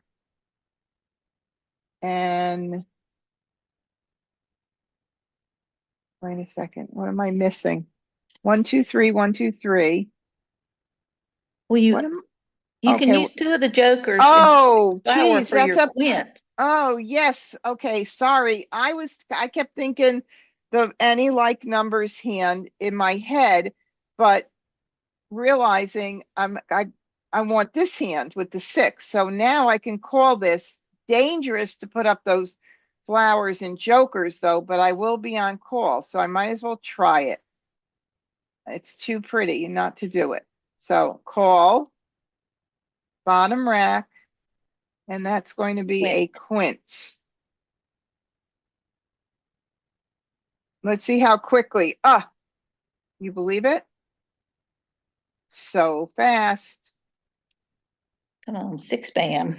and wait a second, what am I missing? 1, 2, 3, 1, 2, 3. Well, You can okay. use 2 of the jokers Oh, and flower geez, for that's your a quint. Oh, yes. Okay, sorry. I kept thinking the any like numbers hand in my head, but realizing I want this hand with the 6. So now I can call this dangerous to put up those flowers and jokers though, but I will be on call, so I might as well try it. It's too pretty not to do it. So call bottom rack, and that's going to be a quint. Let's see how quickly. You believe it? So fast. Come on, 6 bam.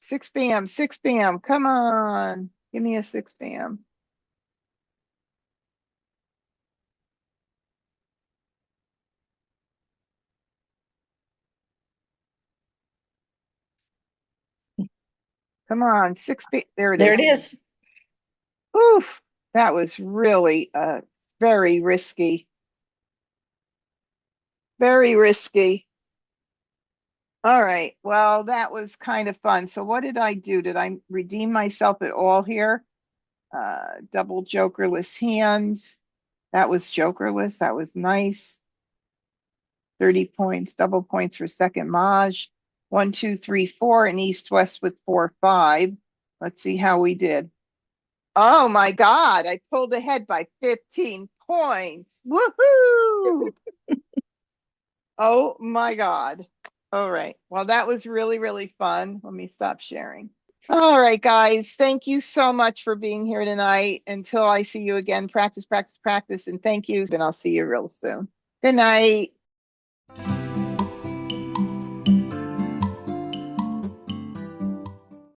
6 bam, 6 bam. Come on. Give me a 6 bam. Come on, 6 bam. There it is. There it is. Oof. That was really very risky. Very risky. All right. Well, that was kind of fun. So what did I do? Did I redeem myself at all here? Double jokerless hands. That was jokerless. That was nice. 30 points, double points for second Maj. 1, 2, 3, 4, and east-west with 4, 5. Let's see how we did. Oh my God, I pulled ahead by 15 points. Woohoo! Oh my God. All right. Well, that was really, really fun. Let me stop sharing. All right, guys. Thank you so much for being here tonight. Until I see you again, practice, practice, practice. And thank you. And I'll see you real soon. Good night.